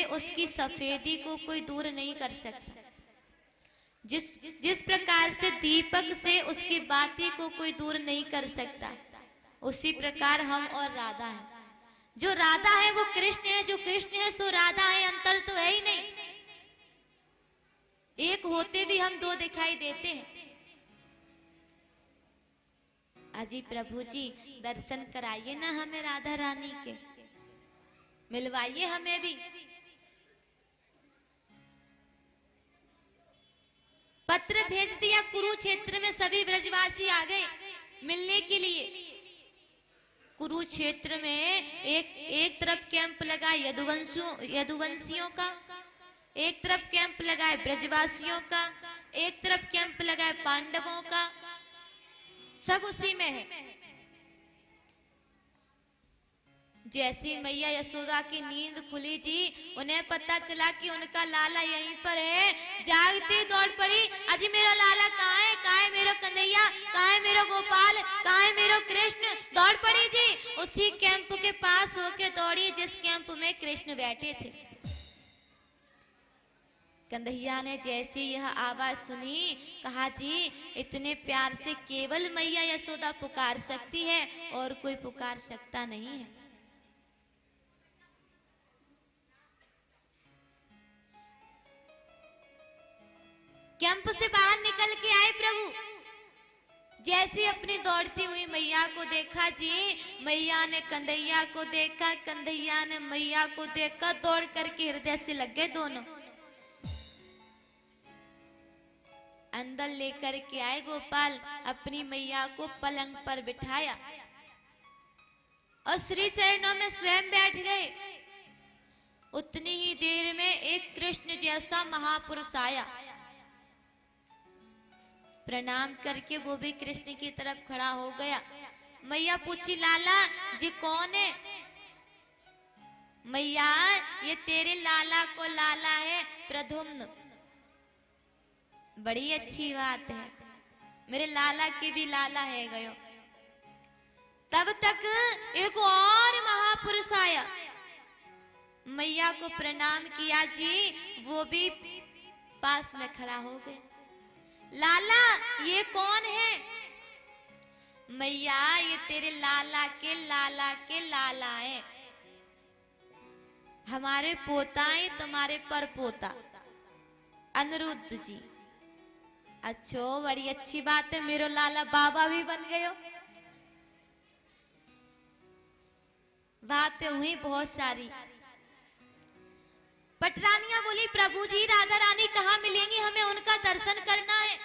उसकी सफेदी को कोई दूर नहीं कर सकता, जिस जिस प्रकार से दीपक से उसकी बाती को कोई दूर नहीं कर सकता, उसी प्रकार हम और राधा है। जो राधा है वो कृष्ण है, जो कृष्ण है सो राधा है, अंतर तो है ही नहीं। एक होते भी हम दो दिखाई देते हैं। अजी प्रभु जी दर्शन कराइए ना हमें राधा रानी के, मिलवाइए हमें भी। पत्र भेज दिया कुरुक्षेत्र में, सभी ब्रजवासी आ गए मिलने के लिए। कुरुक्षेत्र में एक तरफ कैंप लगा यदुवंशियों का, एक तरफ कैंप लगा है ब्रजवासियों का, एक तरफ कैंप लगा है पांडवों का, सब उसी में है। जैसी मैया यशोदा की नींद खुली जी, उन्हें पता चला कि उनका लाला यहीं पर है। जागती दौड़ पड़ी, अजी मेरा लाला कहाँ है, कहाँ है मेरा कन्हैया, कहाँ है मेरा गोपाल, कहाँ है मेरा कृष्ण। दौड़ पड़ी जी, उसी कैंप के पास होके दौड़ी जिस कैंप में कृष्ण बैठे थे। कन्हैया ने जैसे यह आवाज सुनी, कहा जी इतने प्यार से केवल मैया यशोदा पुकार सकती है और कोई पुकार सकता नहीं है। कैंप से बाहर निकल के आए प्रभु, जैसे अपनी दौड़ती हुई मैया को देखा जी, मैया ने कन्हैया को देखा, कन्हैया ने मैया को देखा, दौड़ करके हृदय से लग गए दोनों। अंदर लेकर के आए गोपाल, अपनी मैया को पलंग पर बिठाया और श्री चरणों में स्वयं बैठ गए। उतनी ही देर में एक कृष्ण जैसा महापुरुष आया, प्रणाम करके वो भी कृष्ण की तरफ खड़ा हो गया। मैया पूछी लाला जी कौन है? मैया ये तेरे लाला को लाला है प्रद्युम्न। बड़ी अच्छी बात है, मेरे लाला के भी लाला है गयो। तब तक एक और महापुरुष आया, मैया को प्रणाम किया जी, वो भी पास में खड़ा हो गए। लाला ये कौन है? मैया ये तेरे लाला के लाला है, हमारे पोता है, तुम्हारे पर पोता अनिरुद्ध जी। अच्छो बड़ी अच्छी बात है, मेरो लाला बाबा भी बन गयो। बातें हुई बहुत सारी। पटरानियां बोली प्रभु जी राधा रानी कहाँ मिलेंगी, हमें उनका दर्शन करना है,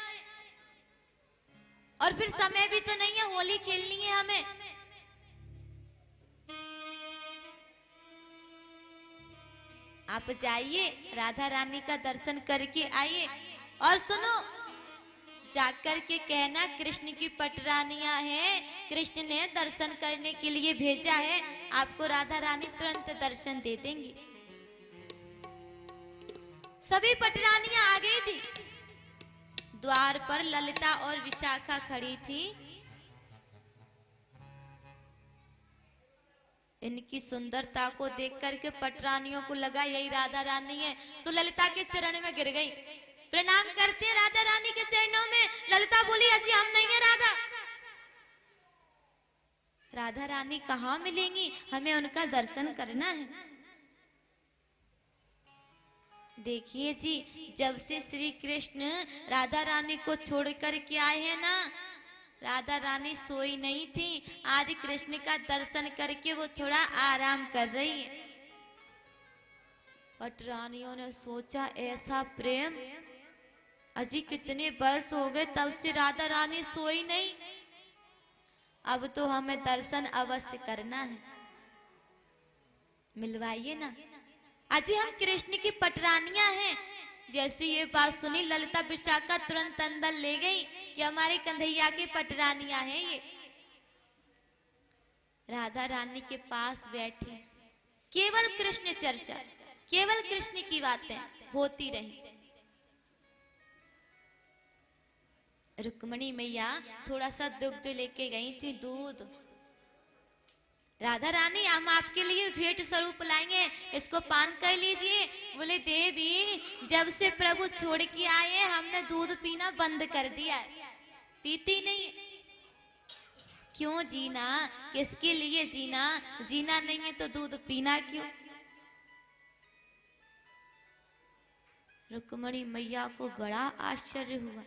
और फिर समय भी तो नहीं है, होली खेलनी है हमें। आप जाइए राधा रानी का दर्शन करके आइए, और सुनो जाकर के कहना कृष्ण की पटरानियां हैं, कृष्ण ने दर्शन करने के लिए भेजा है, आपको राधा रानी तुरंत दर्शन दे देंगी। सभी पटरानियां आ गई थी। द्वार पर ललिता और विशाखा खड़ी थी। इनकी सुंदरता को देख करके पटरानियों को लगा यही राधा रानी है, सो ललिता के चरण में गिर गई। प्रणाम करते हैं राधा रानी के चरणों में। ललिता बोली अजी हम नहीं है राधा। राधा रानी कहाँ मिलेंगी, हमें उनका दर्शन करना है। देखिए जी, जब से श्री कृष्ण राधा रानी को छोड़ कर के आए हैं ना, राधा रानी सोई नहीं थी। आज कृष्ण का दर्शन करके वो थोड़ा आराम कर रही है। पटरानियों ने सोचा ऐसा प्रेम, अजी कितने वर्ष हो गए तब से राधा रानी सोई नहीं, अब तो हमें दर्शन अवश्य करना है, मिलवाइए ना। अजी हम कृष्ण की पटरानियां हैं। जैसे ये बात सुनी ललिता विशाखा तुरंत अंदर ले गई कि हमारे कन्हैया की पटरानियां हैं ये। राधा रानी के पास बैठी, केवल कृष्ण चर्चा, केवल कृष्ण की बातें होती रही। रुक्मणी मैया थोड़ा सा दुग्ध लेके गई थी, दूध। राधा रानी हम आपके लिए भेंट स्वरूप लाएंगे, इसको पान कर लीजिए। बोले देवी जब से प्रभु छोड़ के आए हमने दूध पीना बंद कर दिया है, पीती नहीं। क्यों जीना, किसके लिए जीना, जीना नहीं है तो दूध पीना क्यों। रुक्मणी मैया को बड़ा आश्चर्य हुआ,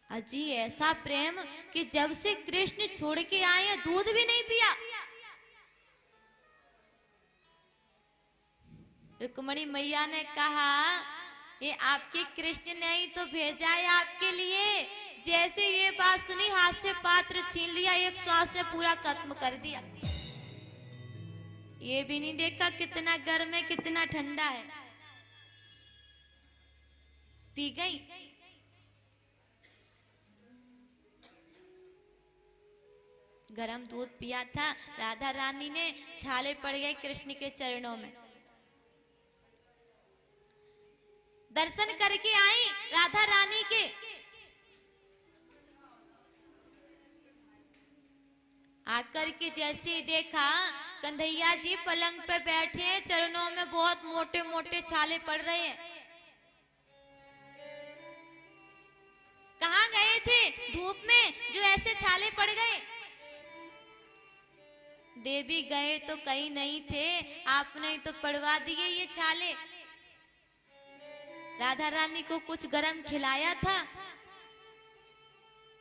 अजी ऐसा प्रेम कि जब से कृष्ण छोड़ के आए हैं दूध भी नहीं पिया। रुक्मणी मैया ने कहा ये आपके कृष्ण ने ही तो भेजा है आपके लिए। जैसे ये बात सुनी हाथ से पात्र छीन लिया, एक श्वास में पूरा खत्म कर दिया। ये भी नहीं देखा कितना गर्म है कितना ठंडा है, पी गई। गरम दूध पिया था, राधा रानी ने छाले पड़ गए कृष्ण के चरणों में। दर्शन करके आई राधा रानी के, आकर के जैसे देखा कन्हैया जी पलंग पे बैठे हैं, चरणों में बहुत मोटे मोटे छाले पड़ रहे हैं। कहाँ गए थे धूप में जो ऐसे छाले पड़ गए। देवी गए तो कहीं नहीं थे, आपने तो पड़वा दिए ये छाले। राधा रानी को कुछ गरम खिलाया था।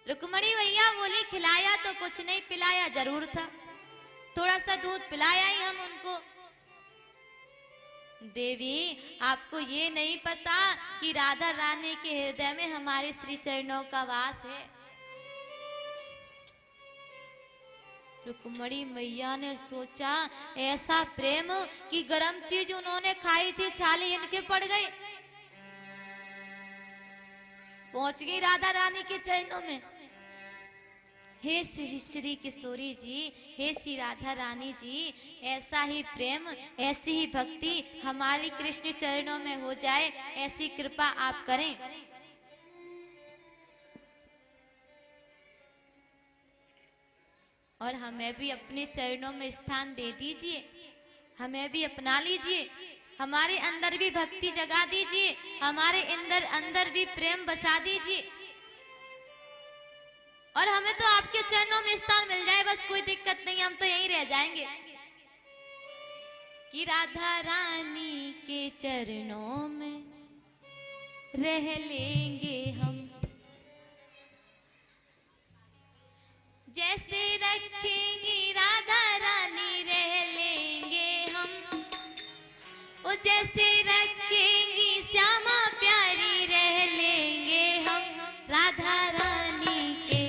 रुक्मणी भैया बोली खिलाया तो कुछ नहीं, पिलाया जरूर था, थोड़ा सा दूध पिलाया ही हम उनको। देवी आपको ये नहीं पता कि राधा रानी के हृदय में हमारे श्री चरणों का वास है। रुक्मणी मैया ने सोचा ऐसा प्रेम कि गरम चीज उन्होंने खाई थी, छाले इनके पड़ गए। पहुंच गई राधा रानी के चरणों में। हे श्री किशोरी जी, हे श्री राधा रानी जी, ऐसा ही प्रेम ऐसी ही भक्ति हमारी कृष्ण चरणों में हो जाए, ऐसी कृपा आप करें। और हमें भी अपने चरणों में स्थान दे दीजिए, हमें भी अपना लीजिए, हमारे अंदर भी भक्ति जगा दीजिए, हमारे अंदर भी प्रेम बसा दीजिए, और हमें तो आपके चरणों में स्थान मिल जाए, बस कोई दिक्कत नहीं, हम तो यहीं रह जाएंगे। कि राधा रानी के चरणों में रह लेंगे हम, जैसे रखेंगी राधा रानी रह लेंगे हम, वो जैसे रखेंगी श्यामा प्यारी रह लेंगे हम। राधा रानी के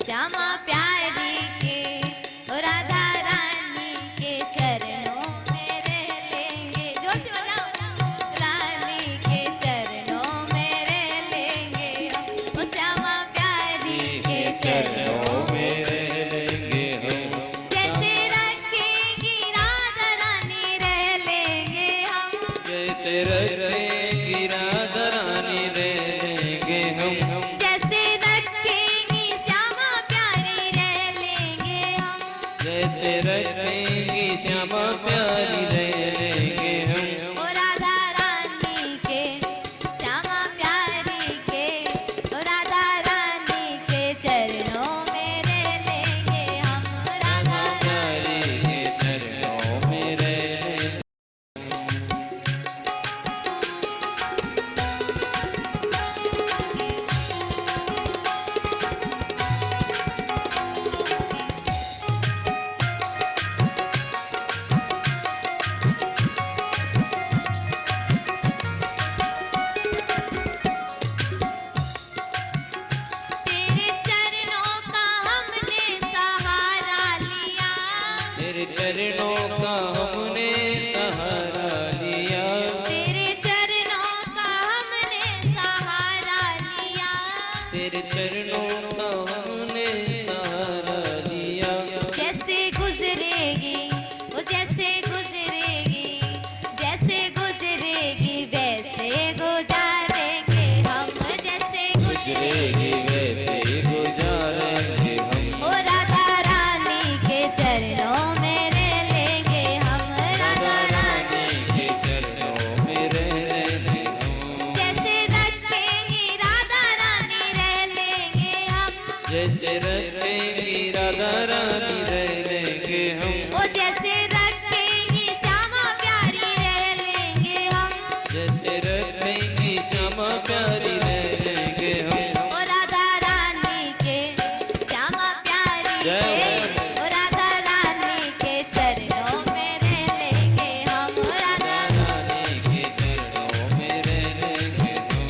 श्यामा प्यारी के, वो राधा रानी के चरणों में रह लेंगे। जोश बनाओ, रानी के चरणों में रह लेंगे हम, वो श्यामा प्यारी के चरणों में रह लेंगे हम, जैसे रखेंगी राधा रानी रह लेंगे हम, जैसे रखेंगी राधा रानी रह लेंगे हम, जैसे रखेंगी श्यामा प्यारी रह लेंगे हम, जैसे रखेंगी श्यामा प्यारी रह लेंगे हम। ओ राधा रानी के श्यामा प्यारी के, ओ राधा रानी के चरणों में रह लेंगे हम, राधा प्यारी के चरणों में रह लेंगे। तेरे चरणों का हमने सहारा लिया, तेरे चरणों का हमने सहारा लिया, तेरे चरणों का हमने सहारा लिया, तेरे चरणों का हमने सहारा लिया। जैसे गुजरेगी वो जैसे गुजरेगी, जैसे गुजरेगी वैसे गुजारेंगे हम, जैसे गुजरेगी गुजरेगी वैसे गुजारेंगे हम। ओ राधा रानी के चरणों में रखेंगी राधा रानी रह लेंगे हम। ओ जैसे रखेंगी श्यामा प्यारी रह लेंगे हम। जैसे रखेंगी श्यामा प्यारी रह लेंगे हम। ओ राधा रानी के श्यामा प्यारी के, ओ राधा रानी के चरणों में रह लेंगे हम। ओ राधा रानी के चरणों में रह लेंगे हम।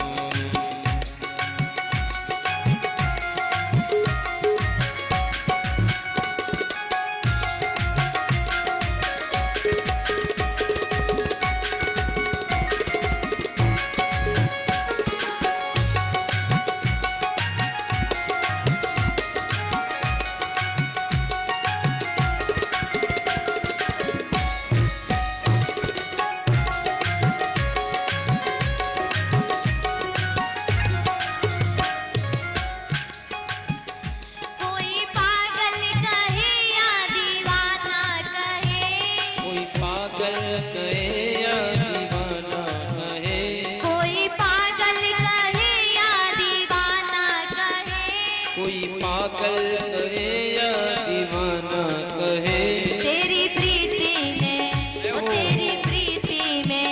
कोई पागल कहे या दीवाना कहे, कोई पागल कहे या दीवाना कहे। कोई पागल कहे या दीवाना कहे, कोई पागल कहे या दीवाना कहे। तेरी प्रीति में, ओ तेरी प्रीति में,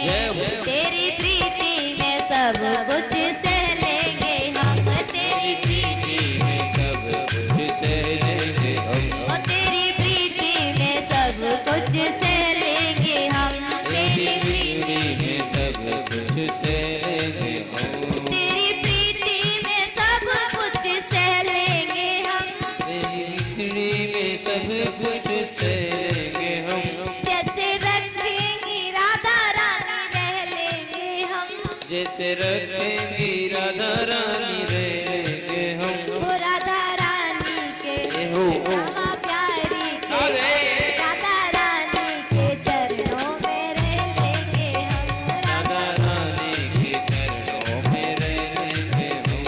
तेरी प्रीति में सब कुछ सह लेंगे हम। तेरी प्रीति में सब कुछ सह लेंगे हम। ओ तेरी प्रीति में सब कुछ सह लेंगे हम। तेरी प्रीति में सब कुछ सह लेंगे हम। तेरी प्रीति में सब कुछ सह लेंगे हम। तेरी में सब कुछ सह लेंगे हम। जैसे रखेंगी राधा रानी रह लेंगे हम। जैसे रखेंगी राधा रानी रह लेंगे हम। ओ राधा रानी के हो श्यामा प्यारी के, अरे! राधा रानी के चरणों में रह लेंगे हम। राधा रानी के चरणों में रह लेंगे हम।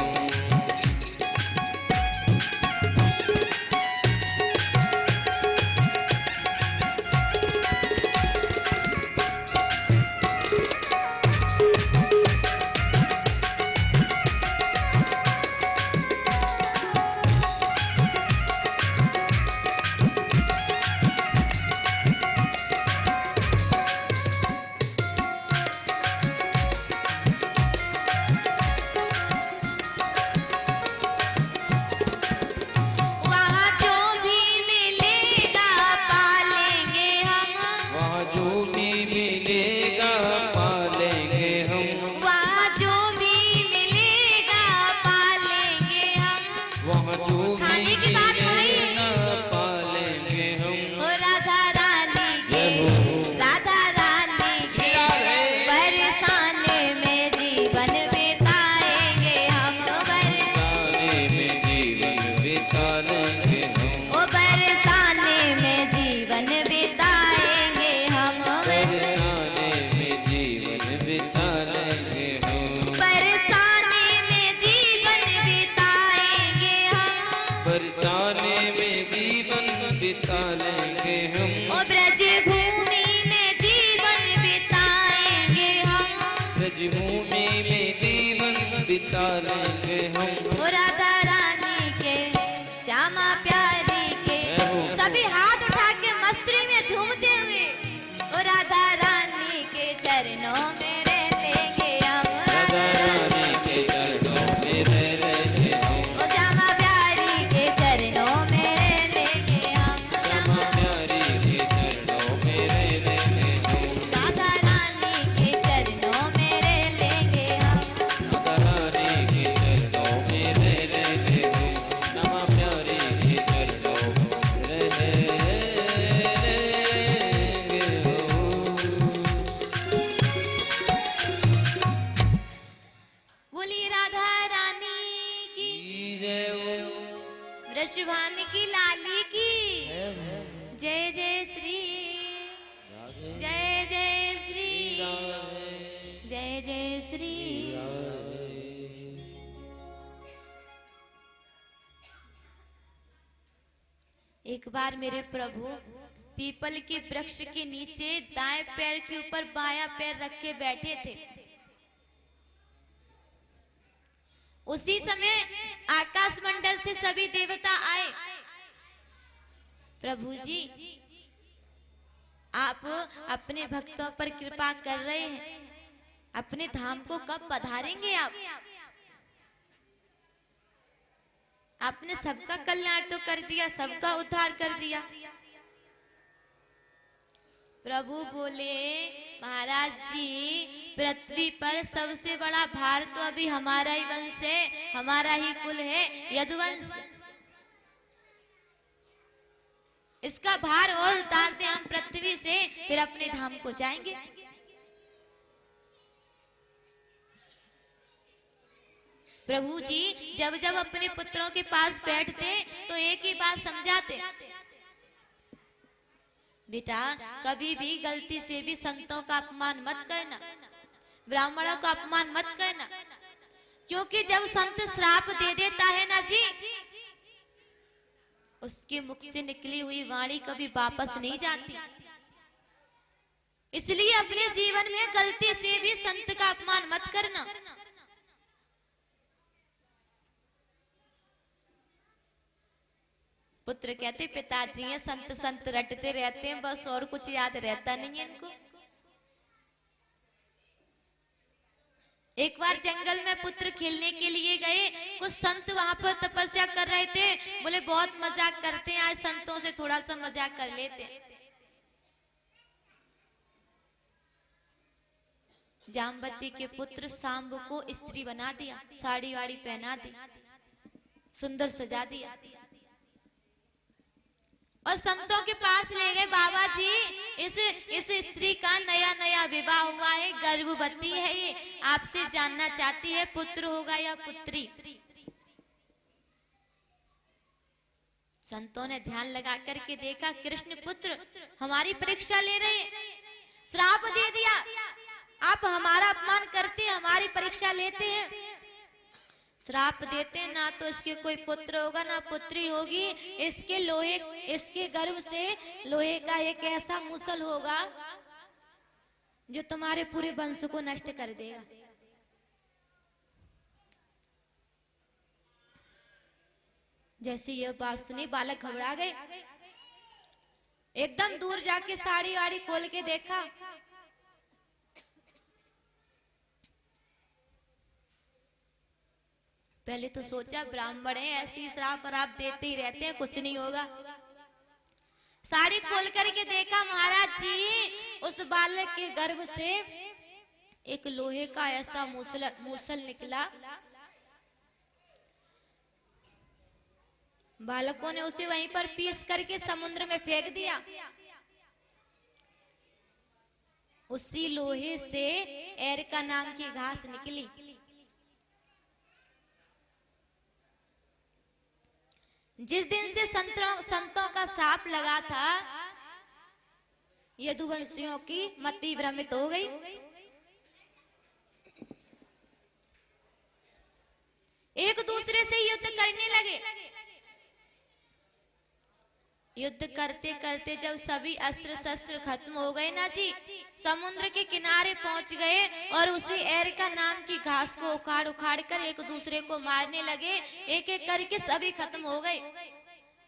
वहाँ जो भी मिलेगा पालेंगे हम। वहाँ जो भी मिलेगा पालेंगे हम। वहाँ जो भी मिलेगा पालेंगे हम। वहाँ जो खाने भी की बात नहीं। मिलेगा पालेंगे हम। ओ राधा रानी के, राधा रानी के बरसाने में जीवन बिताएंगे हम। बरसाने में जीवन बिता लेंगे हम। ओ बरसाने में जीवन बिताएंगे हम। बरसाने में जीवन बिता लेंगे हम। बरसाने में जीवन बिताएंगे हम। बरसाने में जीवन बिता लेंगे हम। ओ ब्रज भूमि में जीवन बिताएंगे हम। ब्रजभूमि में जीवन बिता लेंगे हम। ओ राधा रानी के श्यामा प्यारी के, सभी हाथ उठा के मस्ती में झूमते हुए ओ राधा रानी के चरणों में रह लेंगे हम। राधा रानी के चरणों में रह लेंगे हम। ओ श्यामा प्यारी के चरणों में रह लेंगे हम। श्यामा प्यारी के चरणों में रह लेंगे हम। राधा रानी के चरणों में रह लेंगे हम। राधा रानी के चरणों में रह लेंगे हम। श्यामा प्यारी के चरणों में रह लेंगे हम। बोली राधा रानी की, जय हो। वृषभान की लाली की जय जय श्री, जय जय श्री, जय जय श्री। एक बार मेरे प्रभु पीपल के वृक्ष के नीचे दाएं पैर के ऊपर बायां पैर रख के बैठे थे। उसी समय आकाश मंडल से सभी देवता आए। प्रभु जी, आप अपने भक्तों पर कृपा कर रहे हैं, अपने धाम को कब पधारेंगे आप? आपने सबका कल्याण तो कर दिया, सबका उद्धार कर दिया। प्रभु बोले, महाराज जी, पृथ्वी पर सबसे बड़ा भार तो अभी हमारा ही वंश है, हमारा ही कुल है, यदुवंश। इसका भार और उतार दे हम पृथ्वी से, फिर अपने धाम को जाएंगे। प्रभु जी जब जब अपने पुत्रों के पास बैठते तो एक ही बात समझाते, बेटा कभी भी गलती से भी संतों का अपमान मत करना, ब्राह्मणों का अपमान मत करना, क्योंकि जब संत श्राप दे देता है ना जी, उसके मुख से निकली हुई वाणी कभी वापस नहीं जाती। इसलिए अपने जीवन में गलती से भी संत का अपमान मत करना। पुत्र कहते, पिताजी ये संत संत रटते रहते हैं, बस और कुछ याद रहता नहीं है इनको। एक बार जंगल में पुत्र खेलने के लिए गए, कुछ संत वहां पर तपस्या कर रहे थे। बोले बहुत मजाक करते हैं, आज संतों से थोड़ा सा मजाक कर लेते हैं। जामवती के पुत्र सांब को स्त्री बना दिया, साड़ी वाड़ी पहना दी, सुंदर सजा दिया और संतों के पास ले गए। बाबा जी, इस स्त्री का नया नया विवाह हुआ है, गर्भवती है, ये आपसे जानना चाहती है पुत्र होगा या पुत्री। संतों ने ध्यान लगा करके देखा, कृष्ण पुत्र हमारी परीक्षा ले रहे हैं, श्राप दे दिया, आप हमारा अपमान करते, हमारी परीक्षा लेते हैं, श्राप देते, ना तो इसके कोई पुत्र होगा ना पुत्री होगी, इसके गर्भ से लोहे का एक ऐसा मूसल होगा जो तुम्हारे पूरे वंश को नष्ट कर देगा। जैसे यह बात सुनी बालक घबरा गए, एकदम दूर जाके साड़ी वाड़ी खोल के देखा, पहले तो सोचा ब्राह्मण है, ऐसी श्राप आप देते ही रहते हैं, कुछ नहीं होगा। साड़ी खोल करके देखा, महाराज जी उस बालक के गर्भ से एक लोहे का ऐसा मूसल निकला। बालकों ने उसे वहीं पर पीस करके समुद्र में फेंक दिया। उसी लोहे से एरका नाम की घास निकली। जिस दिन से संतों का साप लगा था, यदुवंशियों की मति भ्रमित हो गई। एक दूसरे से युद्ध करने लगे। युद्ध करते करते जब सभी अस्त्र शस्त्र खत्म हो गए ना जी, समुद्र के किनारे पहुंच गए और उसी एरका नाम की घास को उखाड़ उखाड़ कर एक दूसरे को मारने लगे। एक एक करके सभी खत्म हो गए,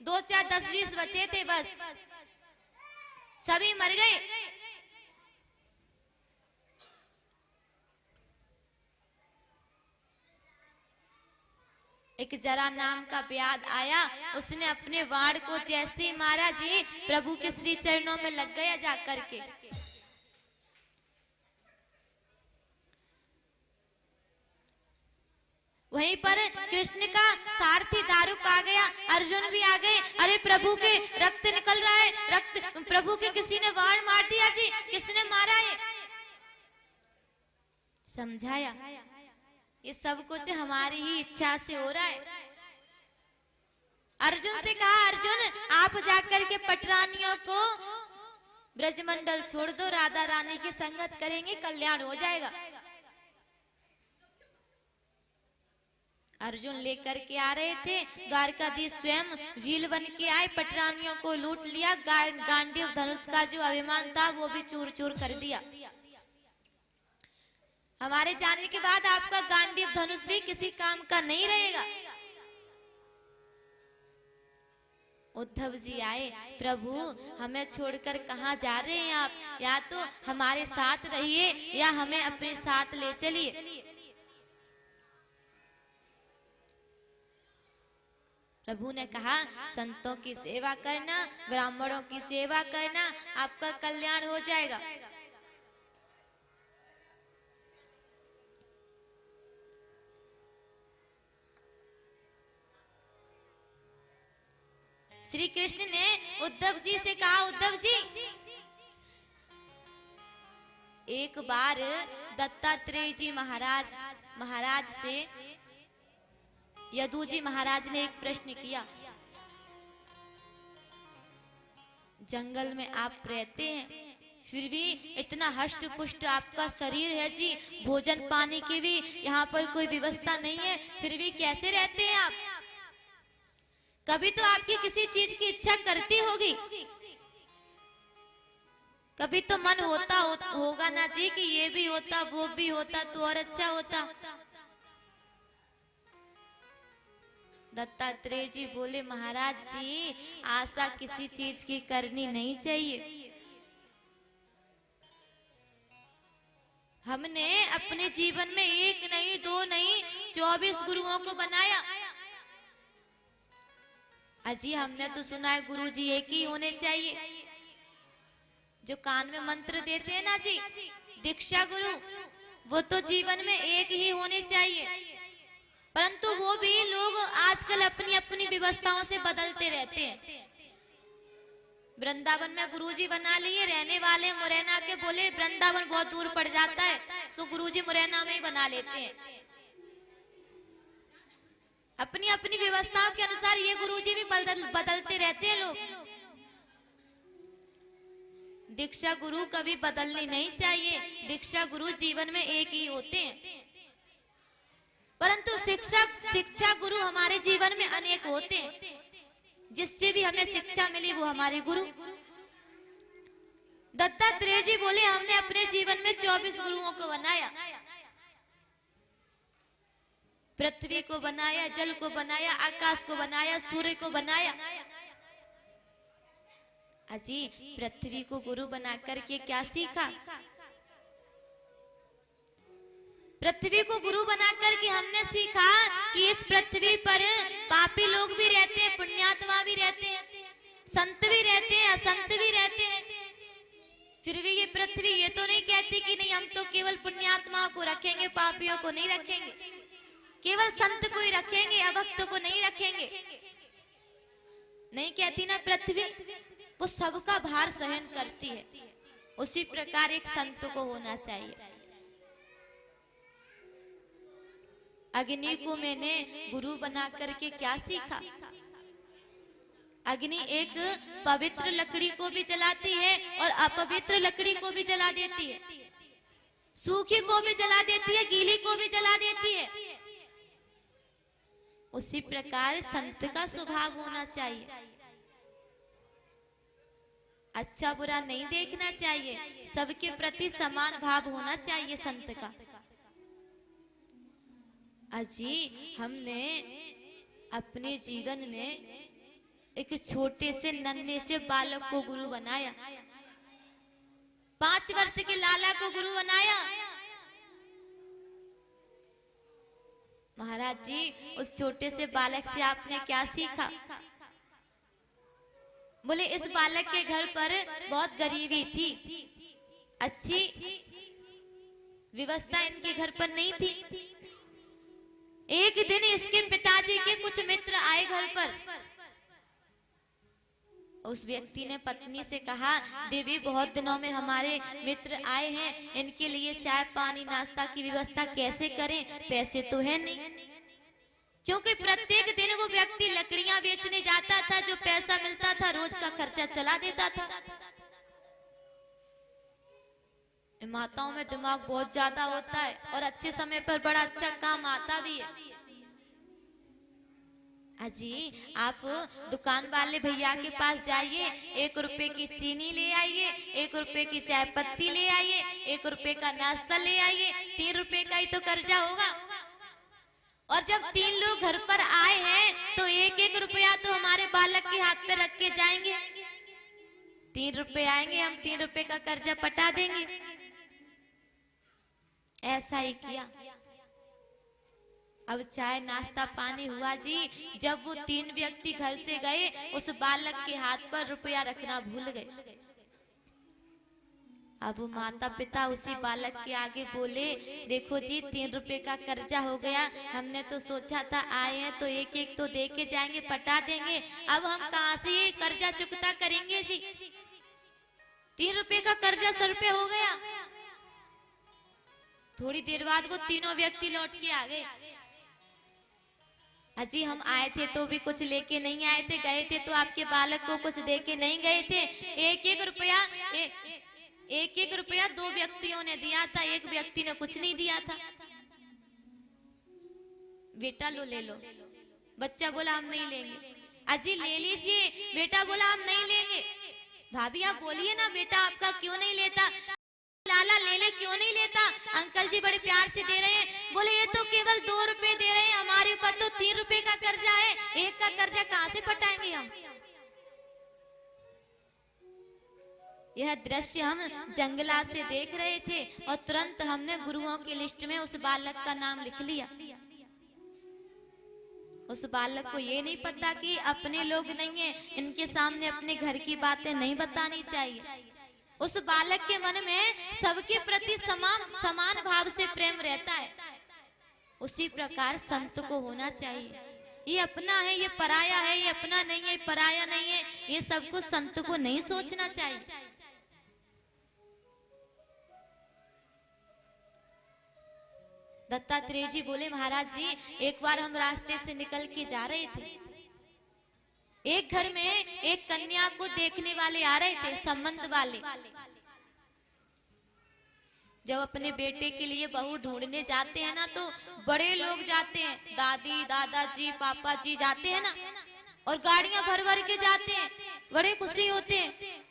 2 4 10 20 बचे थे, बस सभी मर गए। एक जरा नाम का व्याध आया, उसने अपने वाण को जैसे ही मारा जी, प्रभु के श्री चरणों में लग गया जाकर के। वहीं पर कृष्ण का सारथी दारुक आ गया, अर्जुन भी आ गए। अरे प्रभु के रक्त निकल रहा है, रक्त, प्रभु के किसी ने वाण मार दिया जी, किसने मारा है? समझाया, ये सब कुछ हमारी ही इच्छा से हो रहा है। अर्जुन से कहा, अर्जुन आप जाकर के पटरानियों को ब्रजमंडल छोड़ दो, राधा रानी की संगत करेंगे, कल्याण हो जाएगा। अर्जुन लेकर के आ रहे थे, द्वारकाधीश स्वयं झील बन के आए, पटरानियों को लूट लिया, गांडीव धनुष का जो अभिमान था वो भी चूर चूर कर दिया। हमारे जाने के बाद आपका गांडीव धनुष भी किसी काम का नहीं रहेगा। उद्धव जी आए, प्रभु हमें छोड़कर कहाँ जा रहे हैं आप? या तो हमारे साथ रहिए या हमें अपने साथ ले चलिए। प्रभु ने कहा, संतों की सेवा करना, ब्राह्मणों की सेवा करना, आपका कल्याण हो जाएगा। श्री कृष्ण ने उद्धव जी से कहा, उद्धव जी एक बार दत्तात्रेय जी महाराज से यदु जी महाराज ने एक प्रश्न किया, जंगल में आप रहते हैं, फिर भी इतना हष्ट पुष्ट आपका शरीर है जी, भोजन पानी की भी यहाँ पर कोई व्यवस्था नहीं है, फिर भी कैसे रहते हैं आप? कभी तो आपकी किसी चीज की इच्छा करती होगी, कभी तो मन होगा ना जी कि ये भी होता वो भी होता तो और अच्छा होता। दत्तात्रेय जी बोले, महाराज जी आशा किसी चीज की करनी नहीं चाहिए। हमने अपने जीवन में एक नहीं दो नहीं 24 गुरुओं को बनाया। अजी हमने तो सुना है गुरु जी एक ही होने चाहिए, जो कान में मंत्र देते हैं ना जी, दीक्षा गुरु, वो तो जीवन में एक ही होने चाहिए। परंतु वो भी लोग आजकल अपनी अपनी व्यवस्थाओं से बदलते रहते हैं। वृंदावन में गुरुजी बना लिए, रहने वाले मुरैना के, बोले वृंदावन बहुत दूर पड़ जाता है, सो गुरुजी मुरैना में ही बना लेते हैं। अपनी अपनी व्यवस्थाओं के अनुसार ये गुरुजी भी बदलते रहते हैं लोग। दीक्षा गुरु कभी बदलनी नहीं चाहिए, दीक्षा गुरु जीवन में एक ही होते हैं। परंतु शिक्षा गुरु हमारे जीवन में अनेक होते हैं, जिससे भी हमें शिक्षा मिली वो हमारे गुरु। दत्तात्रेय जी बोले, हमने अपने जीवन में 24 गुरुओं को बनाया, पृथ्वी को बनाया, जल को बनाया, आकाश को बनाया, सूर्य को बनाया। अजी पृथ्वी को गुरु बना करके क्या सीखा? पृथ्वी को गुरु बना करके हमने सीखा कि इस पृथ्वी पर पापी लोग भी रहते हैं, पुण्यात्मा भी रहते हैं, संत भी रहते हैं, असंत भी रहते हैं। फिर भी ये पृथ्वी ये तो नहीं कहती कि नहीं हम तो केवल पुण्यात्माओं को रखेंगे, पापियों को नहीं रखेंगे, केवल संत को ही रखेंगे, अभक्त को नहीं रखेंगे, नहीं कहती ना पृथ्वी। वो सबका भार सहन करती है, उसी प्रकार एक संत को होना चाहिए। अग्नि को मैंने गुरु बना करके क्या सीखा? अग्नि एक पवित्र लकड़ी को भी जलाती है और अपवित्र लकड़ी को भी जला देती है, सूखी को भी जला देती है, गीली को भी जला देती है। उसी प्रकार संत का स्वभाव होना चाहिए, अच्छा बुरा नहीं देखना चाहिए, सबके प्रति समान भाव होना चाहिए संत का। अजी हमने अपने जीवन में एक छोटे से नन्हे से बालक को गुरु बनाया, 5 वर्ष के लाला को गुरु बनाया। महाराज जी उस छोटे से बालक से आपने क्या सीखा? बोले इस बालक के घर पर बहुत गरीबी थी, अच्छी व्यवस्था इनके घर पर नहीं थी। एक दिन इसके पिताजी के कुछ मित्र आए घर पर। उस व्यक्ति ने पत्नी से कहा, देवी बहुत दिनों में हमारे मित्र आए हैं, इनके लिए चाय पानी नाश्ता की व्यवस्था कैसे करें? पैसे तो है नहीं, क्योंकि प्रत्येक दिन वो व्यक्ति लकड़ियां बेचने जाता था, जो पैसा मिलता था रोज का खर्चा चला देता था। माताओं में दिमाग बहुत ज्यादा होता है और अच्छे समय पर बड़ा अच्छा काम आता भी है। अजी आप दुकान वाले भैया के पास जाइए, 1 रुपए की चीनी ले आइए, 1 रुपए की चाय पत्ती ले आइए, 1 रुपए का नाश्ता ले आइए, 3 रुपए का ही तो कर्जा होगा। और जब 3 लोग घर पर आए हैं तो 1-1 रुपया तो हमारे बालक के हाथ पे रख के जाएंगे। 3 रुपए आएंगे, हम 3 रुपए का कर्जा पटा देंगे। ऐसा ही किया। अब चाय नाश्ता पानी हुआ जी। जब वो 3 व्यक्ति घर से गए, उस बालक के हाथ पर रुपया रखना भूल गए। अब माता पिता उसी बालक के आगे बोले, देखो जी 3 रुपए का कर्जा हो गया, हमने तो सोचा था आए हैं तो 1-1 तो दे के जाएंगे, पटा देंगे, अब हम कहाँ से ये कर्जा चुकता करेंगे जी। 3 रुपए का कर्जा सर पे हो गया। थोड़ी देर बाद वो तीनों व्यक्ति लौट के आ गए। अजी हम आए थे तो भी कुछ लेके नहीं आए थे, गए थे तो आपके बालक को कुछ दे के नहीं गए थे। 1-1 रुपया 2 व्यक्तियों ने दिया था, 1 व्यक्ति ने कुछ नहीं दिया था। बेटा लो ले लो। बच्चा बोला हम नहीं लेंगे। अजी ले लीजिए। बेटा बोला हम नहीं लेंगे। भाभी आप बोलिए ना बेटा आपका क्यों नहीं लेता। लाला ले ले, क्यों नहीं लेता। अंकल जी बड़े प्यार से दे रहे हैं। बोले ये तो केवल 2 रुपए दे रहे हैं, हमारे ऊपर तो 3 रुपए का कर्जा है, 1 का कर्जा कहाँ से पटाएंगे हम। यह दृश्य हम जंगला से देख रहे थे और तुरंत हमने गुरुओं की लिस्ट में उस बालक का नाम लिख लिया। उस बालक को ये नहीं पता कि अपने लोग नहीं है, इनके सामने अपने घर की बातें नहीं बतानी चाहिए। उस बालक के मन में सबके प्रति समान भाव से प्रेम रहता है। उसी प्रकार संत को होना चाहिए। ये अपना है, ये पराया है, ये अपना नहीं है, पराया नहीं है, ये सब कुछ संत को नहीं सोचना चाहिए। दत्तात्रेय जी बोले, महाराज जी एक बार हम रास्ते से निकल के जा रहे थे। एक घर में एक कन्या को देखने वाले आ रहे थे, संबंध वाले। जब अपने बेटे के लिए बहू ढूंढने जाते हैं ना तो बड़े लोग जाते हैं, दादी दादाजी पापा जी जाते हैं ना, और गाड़ियां भर भर के जाते हैं, बड़े खुशी होते हैं।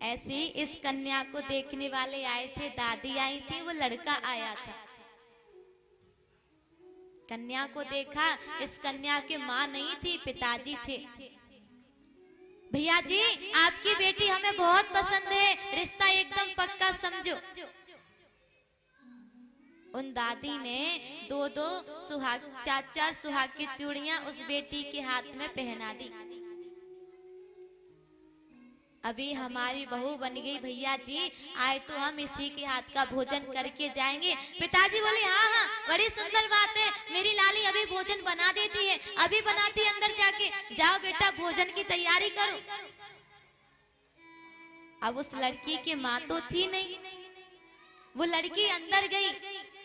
ऐसे ही इस कन्या को देखने वाले आए थे, दादी आई थी, वो लड़का आया था। कन्या को देखा, इस कन्या के माँ नहीं थी, पिताजी थे। भैया जी आपकी बेटी हमें बहुत पसंद है, रिश्ता एकदम पक्का समझो। उन दादी ने 2-2 सुहाग 4-4 सुहाग की चूड़ियां उस बेटी के हाथ में पहना दी। अभी हमारी बहू बन गई भैया जी, आए तो हम इसी के हाथ का भोजन करके जाएंगे। पिताजी बोले हाँ हाँ बड़ी सुंदर बात है, मेरी लाली अभी भोजन बना देती है, अभी बनाती है, अंदर जाके जाओ बेटा भोजन की तैयारी करो। अब उस लड़की की माँ तो थी नहीं, वो लड़की अंदर गई,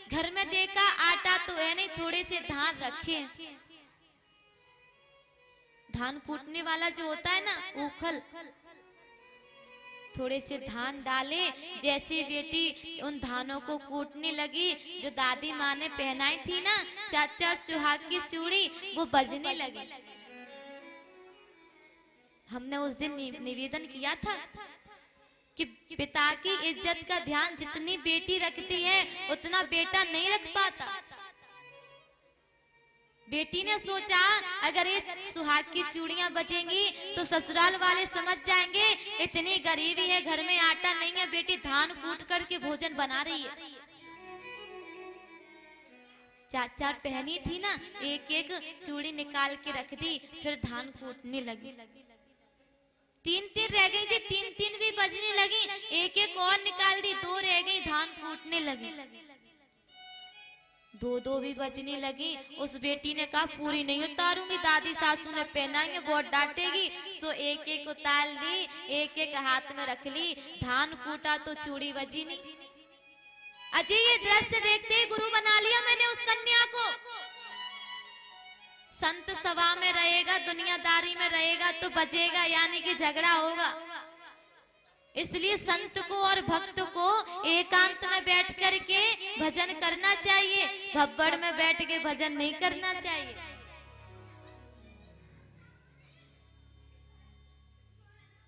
घर में देखा आटा तो है नहीं, थोड़े से धान रखे, धान कूटने वाला जो होता है ना ऊखल, थोड़े से धान डाले। जैसे बेटी उन धानों को कूटने लगी, जो दादी माँ ने पहनाई थी ना 4-4 सुहाग की चूड़ी, वो बजने लगी। हमने उस दिन निवेदन किया था कि पिता की इज्जत का ध्यान जितनी बेटी रखती है उतना बेटा नहीं रख पाता। बेटी ने सोचा अगर ये सुहाग की चूड़ियां बजेंगी तो ससुराल वाले समझ जाएंगे इतनी गरीबी है, घर में आटा नहीं है, बेटी धान कूट करके भोजन बना रही है। 4-4 पहनी थी ना, 1-1 चूड़ी निकाल के रख दी, फिर धान कूटने लगी। 3-3 रह गई थी, 3-3 भी बजने लगी, 1-1 और निकाल दी, 2 रह गई, धान कूटने लगी। 2-2 भी बजने लगी। उस बेटी ने कहा पूरी नहीं उतारूंगी, दादी सासू ने पहनाएंगे, बहुत डांटेगी, सो 1-1 उतार ली, 1-1 हाथ में रख ली, धान कूटा तो चूड़ी बजी नहीं। अजय ये दृश्य देखते ही गुरु बना लिया मैंने उस कन्या को। संत सभा में रहेगा, दुनियादारी में रहेगा तो बजेगा, यानी कि झगड़ा होगा। इसलिए संत को और भक्त को एकांत में बैठ करके भजन करना चाहिए, भब्बड़ में बैठ के भजन नहीं करना चाहिए।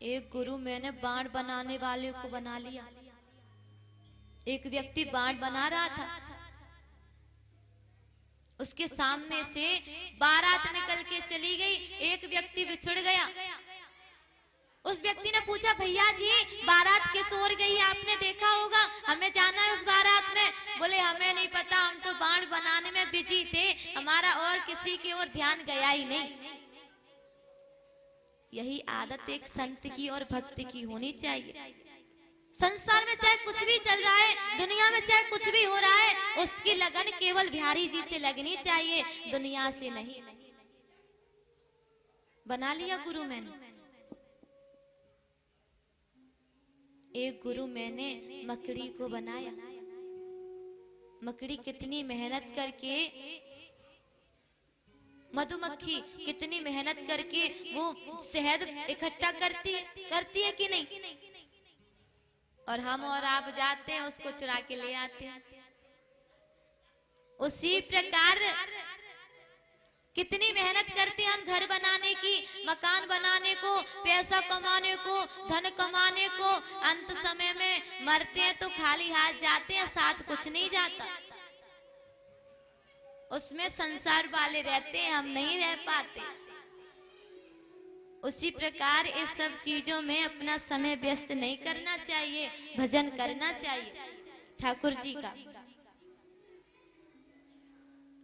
एक गुरु मैंने बाण बनाने वाले को बना लिया। एक व्यक्ति बाण बना रहा था, उसके सामने से बारात निकल के चली गई, एक व्यक्ति बिछुड़ गया। उस व्यक्ति ने पूछा, भैया जी बारात किस ओर गई, आपने देखा होगा, हमें जाना है उस बारात में। बोले हमें नहीं पता, हम तो बाण बनाने में बिजी थे, हमारा और किसी की ओर ध्यान गया ही नहीं। यही आदत एक संत की और भक्त की होनी चाहिए। संसार में चाहे कुछ भी चल रहा है, दुनिया में चाहे कुछ भी हो रहा है, उसकी लगन केवल बिहारी जी से लगनी चाहिए, दुनिया से नहीं। बना लिया गुरु मैंने। एक गुरु मैंने मकड़ी को बनाया। मकड़ी कितनी मेहनत करके, मधुमक्खी कितनी मेहनत करके वो शहद इकट्ठा करती है कि नहीं? और हम और आप जाते हैं उसको चुरा के ले आते हैं। उसी प्रकार कितनी मेहनत करते हैं हम घर बनाने की, मकान बनाने को, पैसा कमाने को, धन कमाने को। अंत समय में मरते हैं तो खाली हाथ जाते हैं, साथ कुछ नहीं जाता। उसमें संसार वाले रहते हैं, हम नहीं रह पाते। उसी प्रकार इस सब चीजों में अपना समय व्यस्त नहीं करना चाहिए, भजन करना चाहिए ठाकुर जी का।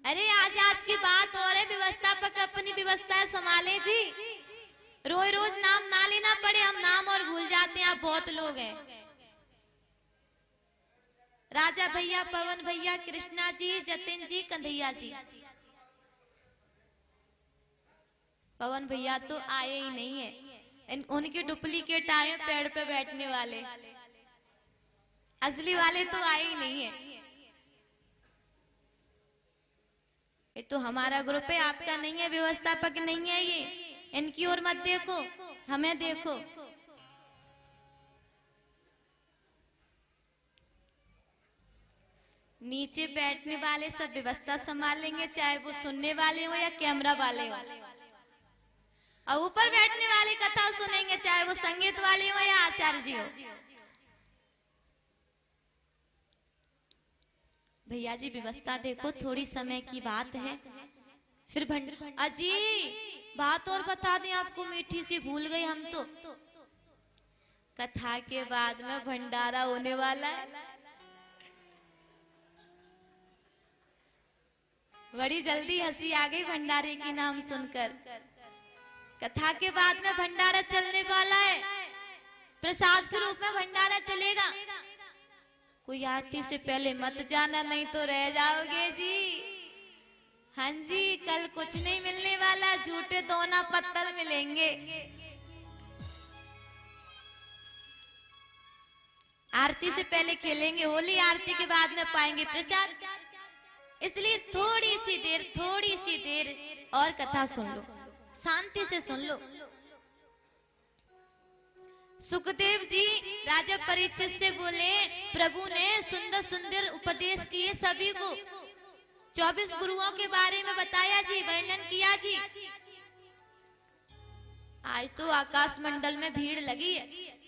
अरे आज की बात हो रही, व्यवस्थापक अपनी व्यवस्था संभाले जी। रोज रोज नाम ना लेना पड़े, हम नाम और भूल जाते हैं। आप बहुत लोग हैं, राजा भैया, पवन भैया, कृष्णा जी, जतिन जी, कन्हैया जी। पवन भैया तो आए ही नहीं है, उनके डुप्लीकेट आए पेड़ पे बैठने वाले, असली वाले तो आए ही नहीं है। ये तो हमारा ग्रुप है, आपका नहीं है, व्यवस्थापक नहीं है ये। इनकी ओर मत देखो, हमें देखो। नीचे बैठने वाले सब व्यवस्था संभालेंगे, चाहे वो सुनने वाले हो या कैमरा वाले हो। और ऊपर बैठने वाले कथा सुनेंगे, चाहे वो संगीत वाले हो या आचार्य जी हो। भैया जी व्यवस्था देखो, थोड़ी समय की बात है, फिर अजी बात और बता दें आपको, मीठी सी भूल गई हम तो। कथा के बाद में भंडारा होने वाला है। बड़ी जल्दी हंसी आ गई भंडारे की नाम सुनकर। कथा के बाद में भंडारा चलने वाला है, प्रसाद के रूप में भंडारा चलेगा। कोई आरती से पहले मत जाना, नहीं तो रह जाओगे जी। हाँ जी, कल कुछ नहीं मिलने वाला, झूठे दोना पत्तल मिलेंगे। आरती से पहले खेलेंगे होली, आरती के बाद में पाएंगे प्रसाद। इसलिए थोड़ी सी देर और कथा सुन लो, शांति से सुन लो। सुखदेव जी राजा परीक्षित से बोले, प्रभु ने सुंदर सुंदर उपदेश किए सभी को, 24 गुरुओं के बारे में बताया जी, वर्णन किया जी। आज तो आकाश मंडल में भीड़ लगी है।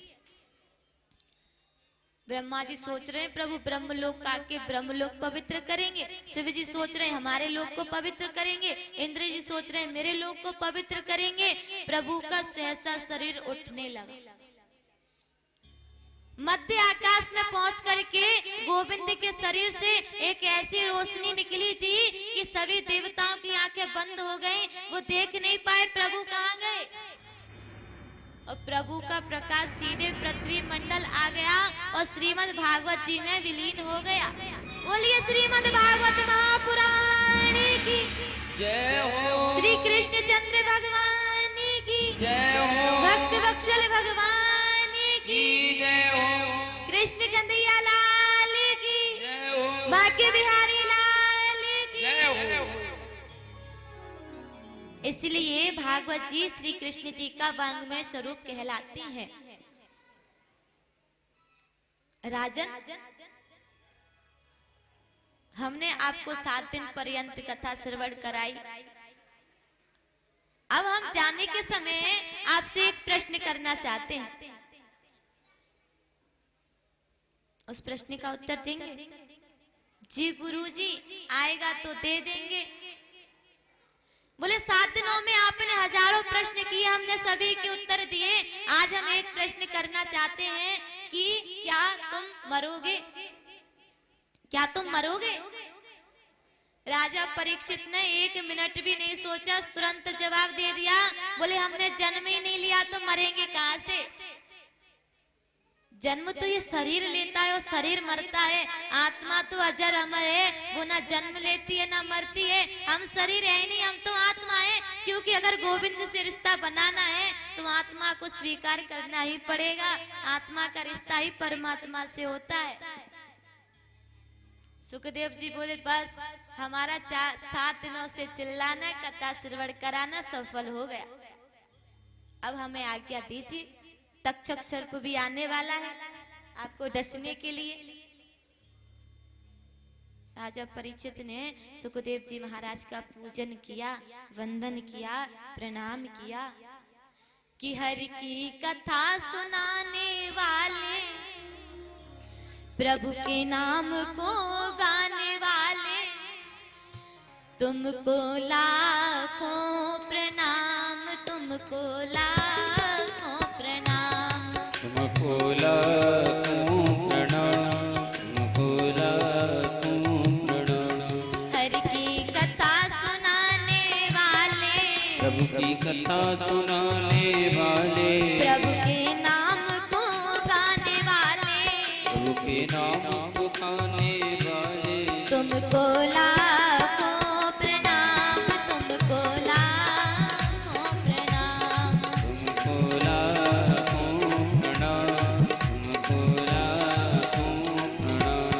ब्रह्मा जी सोच रहे हैं प्रभु ब्रह्मलोक आके ब्रह्मलोक पवित्र करेंगे। शिव जी सोच रहे हैं हमारे लोक को पवित्र करेंगे। इंद्र जी सोच रहे हैं मेरे लोक को पवित्र करेंगे। प्रभु का सहसा शरीर उठने लगा। मध्य आकाश में पहुंच करके गोविंद के शरीर से एक ऐसी रोशनी निकली जी कि सभी देवताओं की आंखें बंद हो गई, वो देख नहीं पाए प्रभु कहाँ गए। और प्रभु का प्रकाश सीधे पृथ्वी मंडल आ गया और श्रीमद् भागवत जी में विलीन हो गया। बोलिए श्रीमद् भागवत महापुराण की जय हो। श्री कृष्ण चंद्र भगवान की जय हो। भक्त वत्सल भगवान की जय हो। कृष्ण कन्हैया लाल की जय हो। बांके बिहारी लाल की जय हो। इसलिए भागवत जी श्री कृष्ण जी का वांग्मय स्वरूप कहलाती है। राजन, हमने आपको 7 दिन पर्यंत कथा श्रवण कराई। अब हम जाने के समय आपसे एक प्रश्न करना चाहते हैं, उस प्रश्न का उत्तर देंगे? जी गुरुजी, आएगा तो दे देंगे। बोले 7 दिनों में आपने हजारों प्रश्न किए, हमने सभी के उत्तर दिए। आज हम एक प्रश्न करना चाहते हैं कि क्या तुम मरोगे? क्या तुम मरोगे? राजा परीक्षित ने 1 मिनट भी नहीं सोचा, तुरंत जवाब दे दिया। बोले हमने जन्म ही नहीं लिया तो मरेंगे कहां से? जन्म तो ये शरीर लेता है और शरीर मरता है, आत्मा तो अजर अमर है, वो ना जन्म लेती है ना मरती है। हम शरीर है ही नहीं, हम तो आत्मा है। क्योंकि अगर गोविंद से रिश्ता बनाना है तो आत्मा को स्वीकार करना ही पड़ेगा। आत्मा का रिश्ता ही परमात्मा से होता है। सुखदेव जी बोले बस हमारा 7 दिनों से चिल्लाना, कथा श्रवण कराना सफल हो गया। अब हमें आज्ञा दीजिए, तक्षक सर्प भी आने वाला है आपको डसने के लिए। राजा परीक्षित ने सुखदेव जी महाराज का पूजन किया, वंदन किया, प्रणाम किया कि हरि की कथा सुनाने वाले, प्रभु के नाम को गाने वाले, तुमको लाखों प्रणाम, तुमको लाखों प्रणाम, तुमको लाखों प्रणाम, तुमको लाखों प्रणाम। हरि की कथा सुनाने वाले, प्रभु की कथा सुनाने वाले, प्रभु के नाम को गाने वाले, प्रभु के नाम को गाने वाले, तुमको लाखों प्रणाम, तुमको लाखों प्रणाम, तुमको लाखों प्रणाम, तुमको लाखों प्रणाम।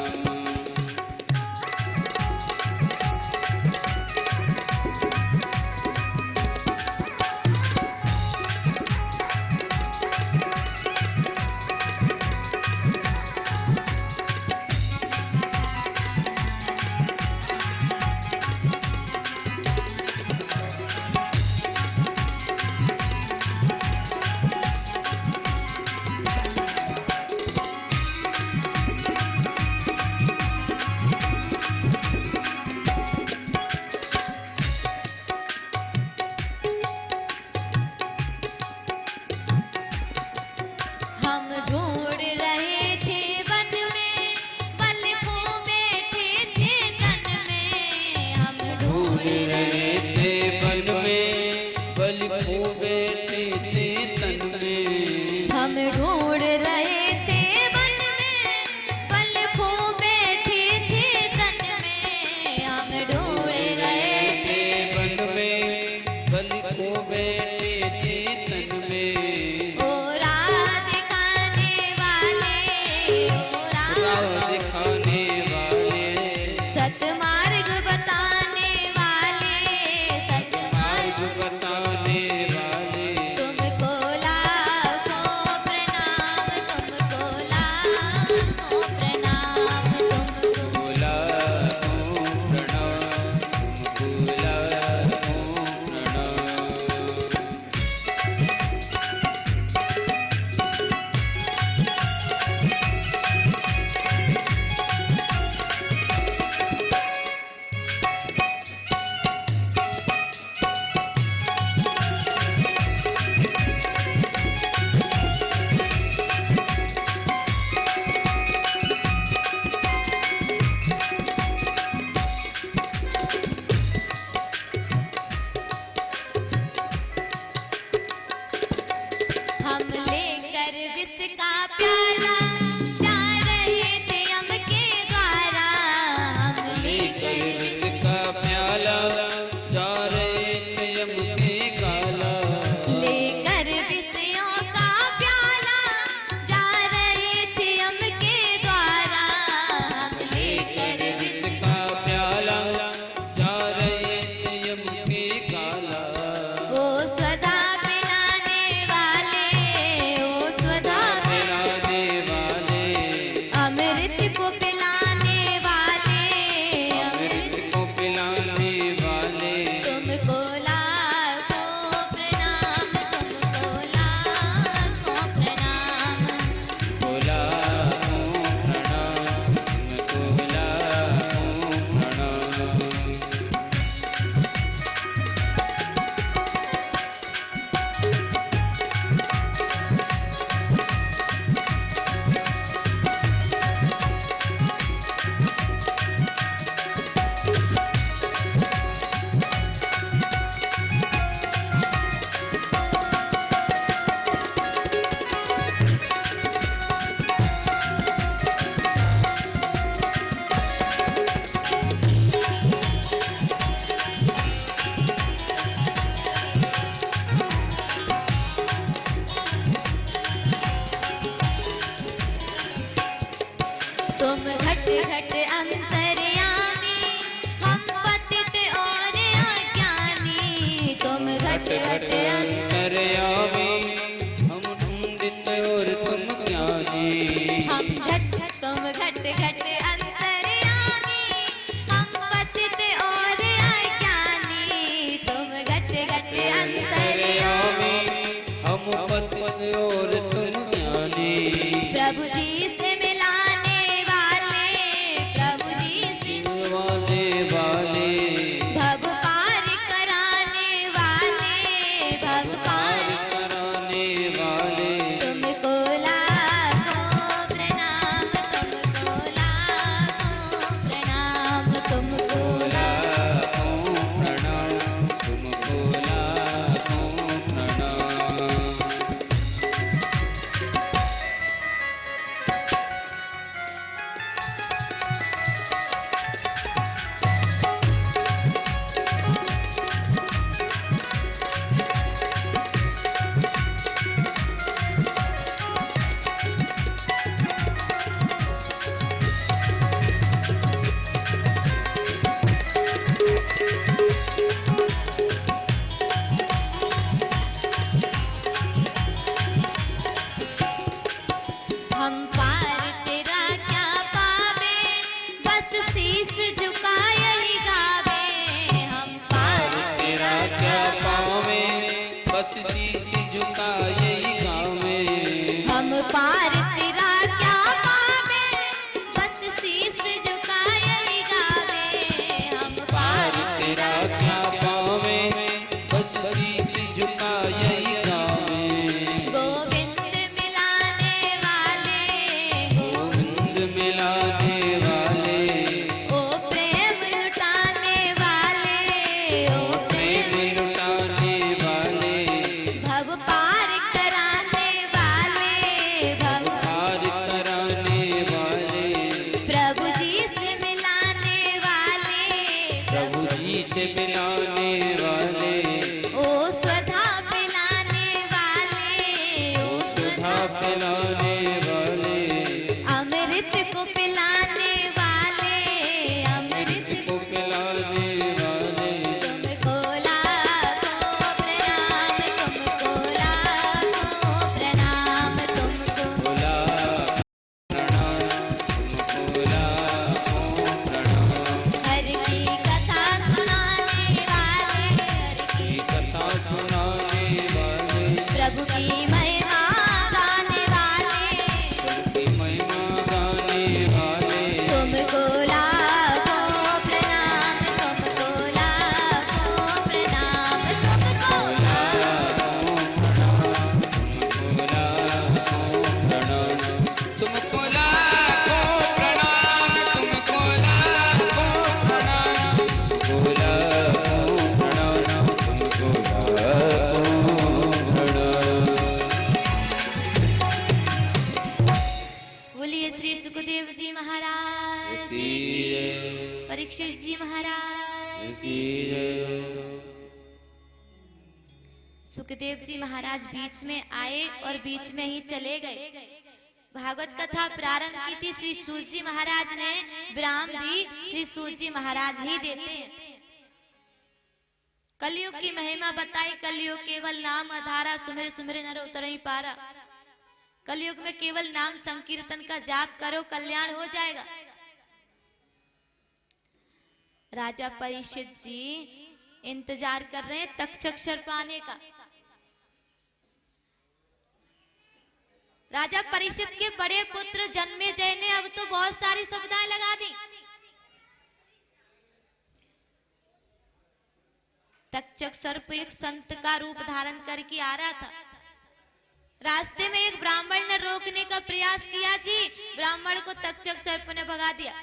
से पिलाने वाले, ओ स्वधा पिलाने वाले, ओ सुधा पिलाने वाले, अमृत को पिलाने वाले, अमृत को पिलाने वाले, तुमको लाखों प्रणाम, तुमको लाखों प्रणाम, तुमको बोला प्रणाम, तुमको लाखों प्रणाम। हर की कथा सुनाने वाले, हर की कथा सुनाने वाले, प्रभु की महिमा गाने वाले, सबकी महिमा गाने वाले, तुमको लाखों प्रणाम, तुमको लाखों प्रणाम, तुमको तुमको लाखों प्रणाम, तुमको लाखों प्रणाम, तुमको लाखों प्रणाम, तुमको लाखों प्रणाम। बोलिए श्री सुखदेव जी महाराज, परीक्षित जी महाराज। सुखदेव जी महाराज बीच में आए और बीच में ही चले गए। भागवत कथा प्रारंभ की थी श्री सूत जी महाराज ने, विराम भी श्री सूत जी महाराज ही देते हैं। कलयुग की महिमा बताई, कलयुग केवल नाम आधारा, सुमिर सुमिर नर उतर ही पारा। कलयुग में केवल नाम संकीर्तन का जाप करो, कल्याण हो जाएगा। राजा परीक्षित जी इंतजार कर रहे हैं तक्षक सर्प आने का। राजा परीक्षित के बड़े पुत्र जन्मेजय ने अब तो बहुत सारी सुविधाएं लगा दी। तक्षक सर्प एक संत का रूप धारण करके आ रहा था। रास्ते में एक ब्राह्मण ने रोकने का प्रयास किया जी, ब्राह्मण को तक्षक सर्प ने भगा दिया।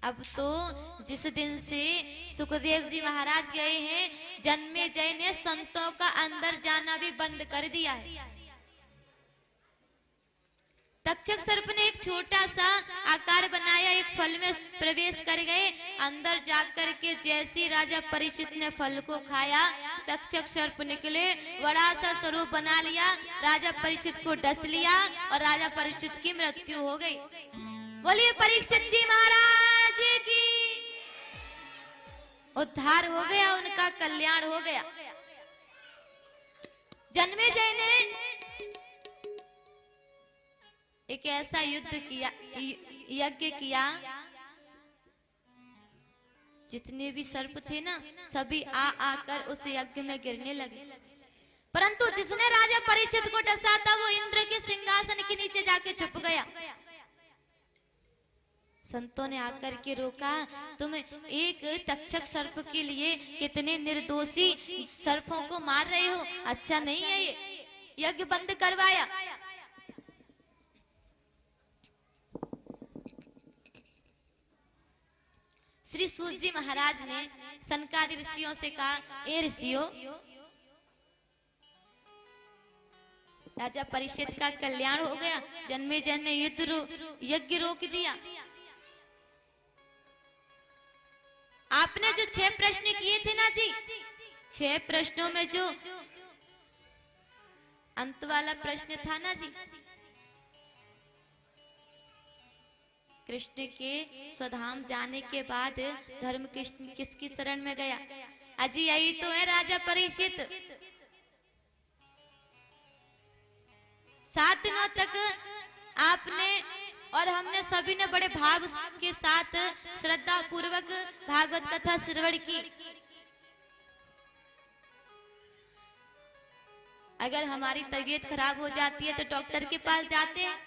अब तो जिस दिन से सुखदेव जी महाराज गए हैं, जन्मेजय ने संतों का अंदर जाना भी बंद कर दिया है। तक्षक सर्प ने एक छोटा सा आकार बनाया, एक फल में प्रवेश कर गए। अंदर जाकर के जैसी राजा परीक्षित ने फल को खाया, तक्षक सर्प निकले, बड़ा सा स्वरूप बना लिया, राजा परीक्षित को डस लिया और राजा परीक्षित की मृत्यु हो गई। बोलिए परीक्षित जी महाराज की। उद्धार हो गया, उनका कल्याण हो गया। जन्मेजय ने एक ऐसा युद्ध किया, यज्ञ किया, जितने भी सर्प थे ना, सभी आ आकर उस यज्ञ में गिरने लगे। परंतु जिसने राजा परीक्षित को डसा था, वो इंद्र के सिंहासन के नीचे जाके छुप गया। संतों ने आकर के रोका, तुम एक तक्षक सर्प के लिए कितने निर्दोषी सर्पों को मार रहे हो, अच्छा नहीं है ये। यज्ञ बंद करवाया। श्री सूत जी महाराज ने सनकादि ऋषियों से कहा, ए ऋषियों, राजा परीक्षित का कल्याण हो गया, जन्मेजय ने यज्ञ रोक दिया। आपने जो 6 प्रश्न किए थे ना जी, 6 प्रश्नों में जो अंत वाला प्रश्न था ना जी, कृष्ण के स्वधाम जाने के बाद धर्म कृष्ण किसकी शरण में गया? अजी यही तो है राजा परीक्षित। 7 दिनों तक आपने और हमने सभी ने बड़े भाव के साथ श्रद्धा पूर्वक भागवत कथा श्रवण की। अगर हमारी तबीयत खराब हो जाती है तो डॉक्टर के पास जाते हैं,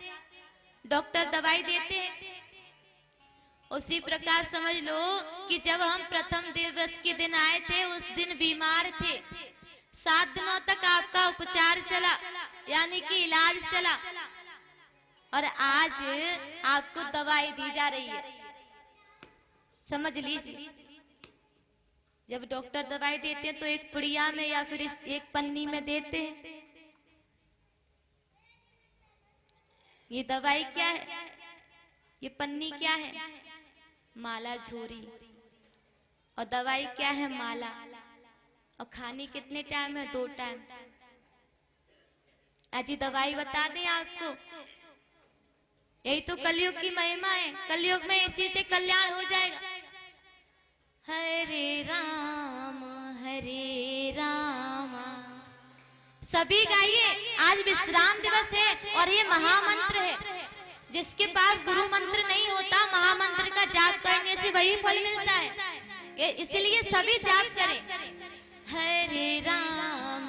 डॉक्टर दवाई देते हैं। उसी प्रकार समझ लो कि जब हम प्रथम दिवस के दिन आए थे, उस दिन बीमार थे। 7 दिनों तक आपका उपचार चला, यानी कि इलाज चला, और आज आपको दवाई दी जा रही है। समझ लीजिए, जब डॉक्टर दवाई देते हैं तो एक पुड़िया में या फिर एक पन्नी में देते हैं। ये दवाई क्या है? ये पन्नी क्या है? माला झोरी। और दवाई क्या है? माला। और खानी कितने टाइम है? 2 टाइम। आज ही दवाई बता दें आपको। यही तो कलयुग की महिमा है। कलयुग में इसी से कल्याण हो जाएगा। हरे राम सभी गाइए। आज विश्राम दिवस है और ये महामंत्र है। जिसके पास गुरु मंत्र नहीं होता, महामंत्र का जाप करने से वही फल मिलता है। इसलिए सभी जाप करें। हरे राम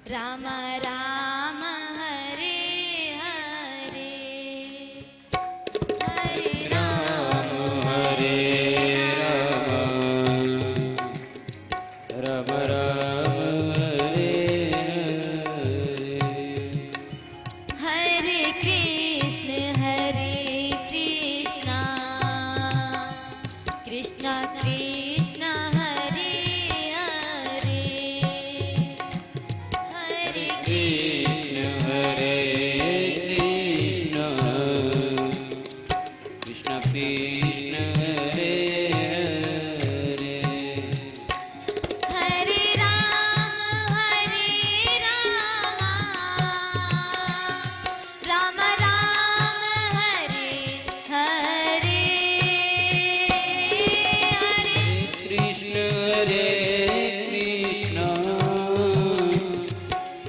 राम राम हरे हरे, हरे राम हरे राम राम हरे हरे, हरे कृष्ण कृष्ण कृष्ण हरे हरे, हरे कृष्ण हरे कृष्ण कृष्ण कृष्ण हरे हरे, हरे राम राम राम हरे हरे, हरे कृष्ण हरे कृष्ण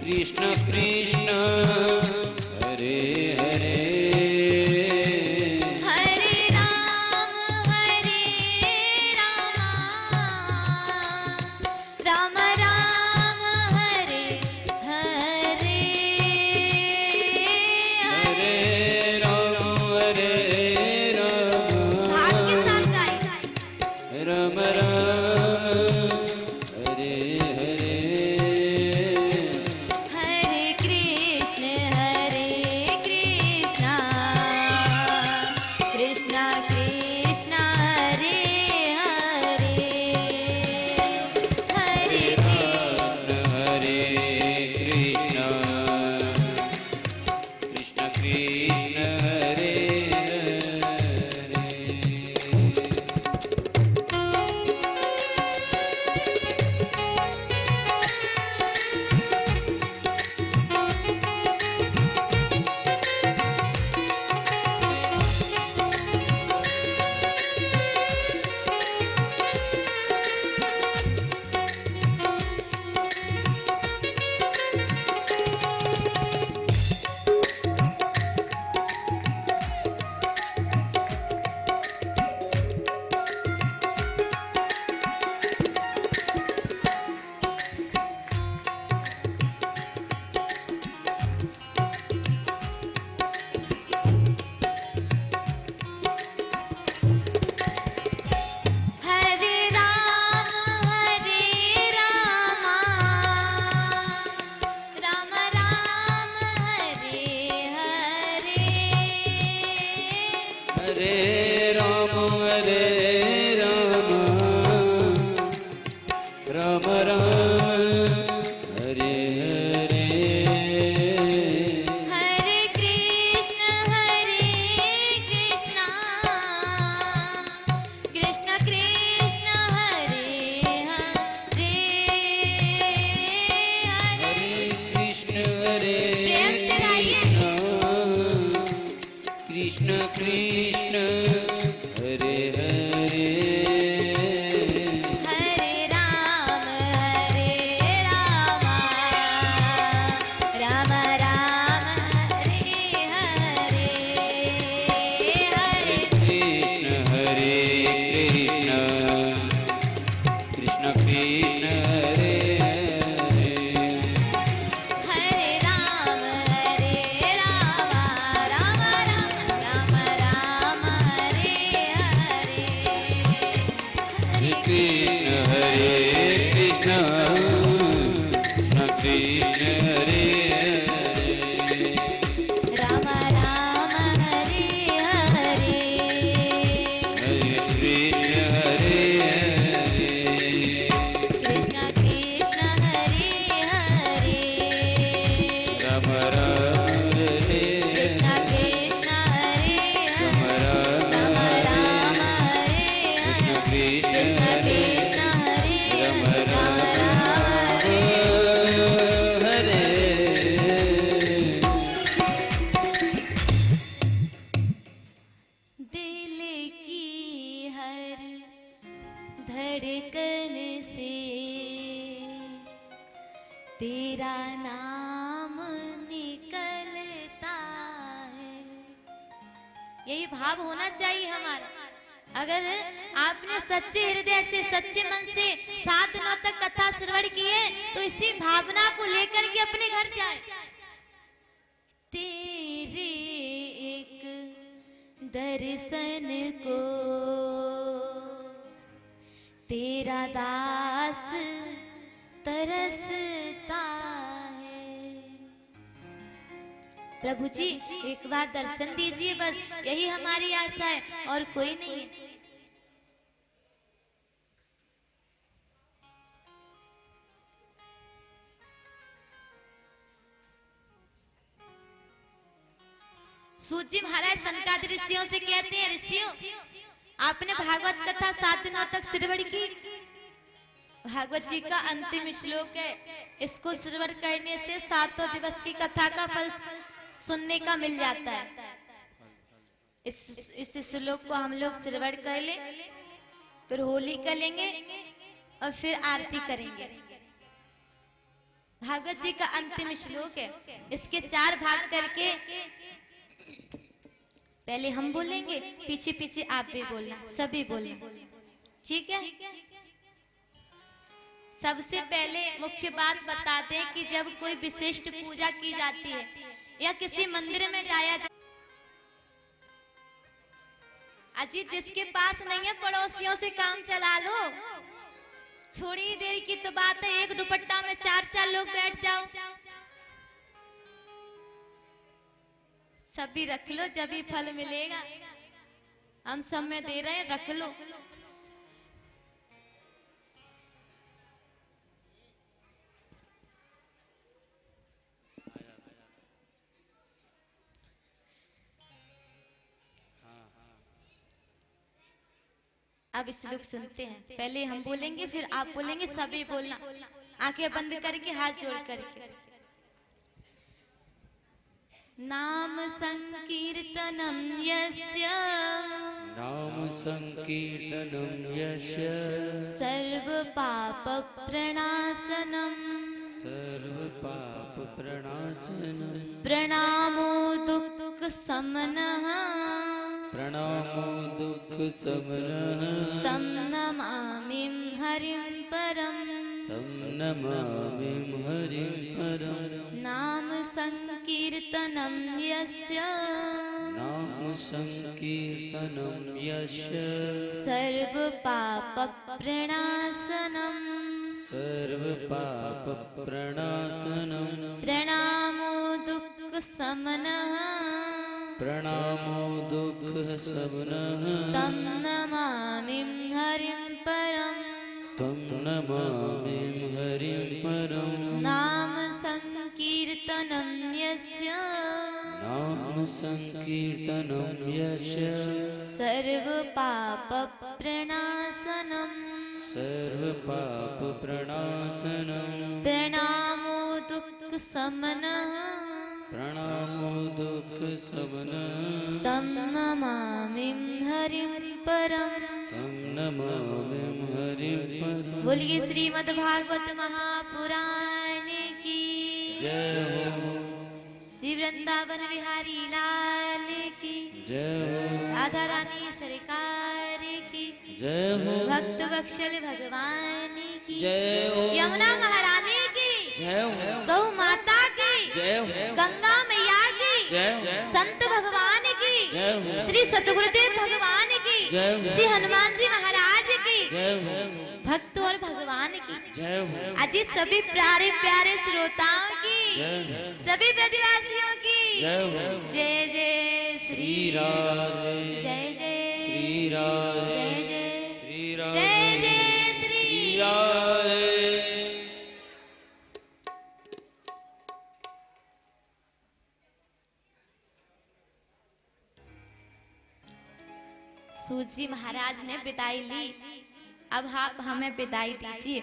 कृष्ण कृष्ण हरे हरे, हरे राम राम राम हरे हरे, हरे राम हाथ के साथ गाइए। राम राम हरे हरे, हरे कृष्ण कृष्ण कृष्ण हरे हरे, हरे कृष्ण हरे कृष्ण कृष्ण कृष्ण हरे हरे, हरे राम राम राम हरे हरे, हरे राम राम राम हरे हरे, हरे कृष्ण कृष्ण कृष्ण हरे हरे, हरे कृष्ण हरे प्रेम से गाइए। कृष्ण कृष्ण हरे हरे, हरे राम राम राम हरे हरे, हरे कृष्ण हरे कृष्ण कृष्ण कृष्ण हरे हरे, हरे राम राम राम राम हरे यही भाव होना चाहिए हमारा। अगर आपने सच्चे हृदय से सच्चे मन से 7 दिनों तक कथा श्रवण किए तो इसी भावना को लेकर के अपने घर जाए। तेरे एक दर्शन को तेरा दास तरसता है। प्रभु जी एक बार दर्शन दीजिए, बस यही हमारी आशा है और कोई नहीं है। सूत जी महाराज सनकादिक ऋषियों से कहते हैं, ऋषियों आपने भागवत कथा 7 दिनों तक श्रवण की। भागवत जी का अंतिम श्लोक है, इसको श्रवण करने से 7 दिवस की कथा का फल सुनने का मिल जाता है। इस श्लोक को हम लोग श्रवण कर ले, फिर होली करेंगे और फिर आरती करेंगे। भागवत जी का अंतिम श्लोक है, इसके 4 भाग करके पहले हम बोलेंगे, पीछे पीछे आप भी बोलना, सभी बोलना, ठीक है। सबसे पहले मुख्य बात बता दें कि जब कोई विशिष्ट पूजा की जाती है या किसी मंदिर में जाया जाए, अजी जिसके पास नहीं है पड़ोसियों से काम चला लो। थोड़ी देर की तो बात है, एक दुपट्टा में 4-4 लोग बैठ जाओ, सभी रख लो, जब भी फल मिलेगा। हम सब में दे रहे हैं, रख लो। अब श्लोक सुनते हैं, पहले हम बोलेंगे फिर आप बोलेंगे, सभी बोलना, आंखें बंद करके हाथ जोड़ करके। नाम संकीर्तनम यस्य, नाम संकीर्तनं यस्य सर्व पाप प्रणाशनम, सर्व पाप प्रणाशनम्, प्रणामो दुःख समनः, प्रणामो दुःख समनः, तं नमामि हरिं परम्, तं नमामि हरिं परम्। नाम संकीर्तनं यस्य, नाम संकीर्तनं यस्य सर्व पाप प्रणाशनम्, सर्व पाप प्रणाशनम्, प्रणामो दुःख समनः, प्रणामो दुःख समनः, तं नमामि हरिं परम्, तं नमामि हरिं परम्। नाम संकीर्तनं यस्य, नाम संकीर्तनं यस्य सर्व पाप प्रणाशनम्, सर्व पाप प्रणाशनम्, प्रणामो दुःख समनः, प्रणामो दुःख समनः, तं नमामि हरिं परम्। तं नमामि हरिं परम्। बोलिए श्रीमद् भागवत महापुराण की जय हो, श्री वृंदावन बिहारी लाल की, जय हो, राधा रानी सरकार की, जय हो, भक्त वत्सल भगवान की, जय हो, यमुना महारानी की, जय हो, गौ माता की, जय हो, गंगा मैया की, जय हो, संत भगवान की, जय हो, श्री सतगुरुदेव भगवान की, जय हो, श्री हनुमान जी महाराज की, जय हो, भक्त और भगवान की, जय हो, अजी सभी प्यारे प्यारे श्रोताओं की, जय हो, सभी ब्रजवासियों की, जय हो, जय जय श्री श्री राधे, जय जय श्री राधे, जय जय श्री जय राधे, जय श्री श्री राधे। सूत जी महाराज ने विदाई ली, अब आप हमें विदाई दीजिए।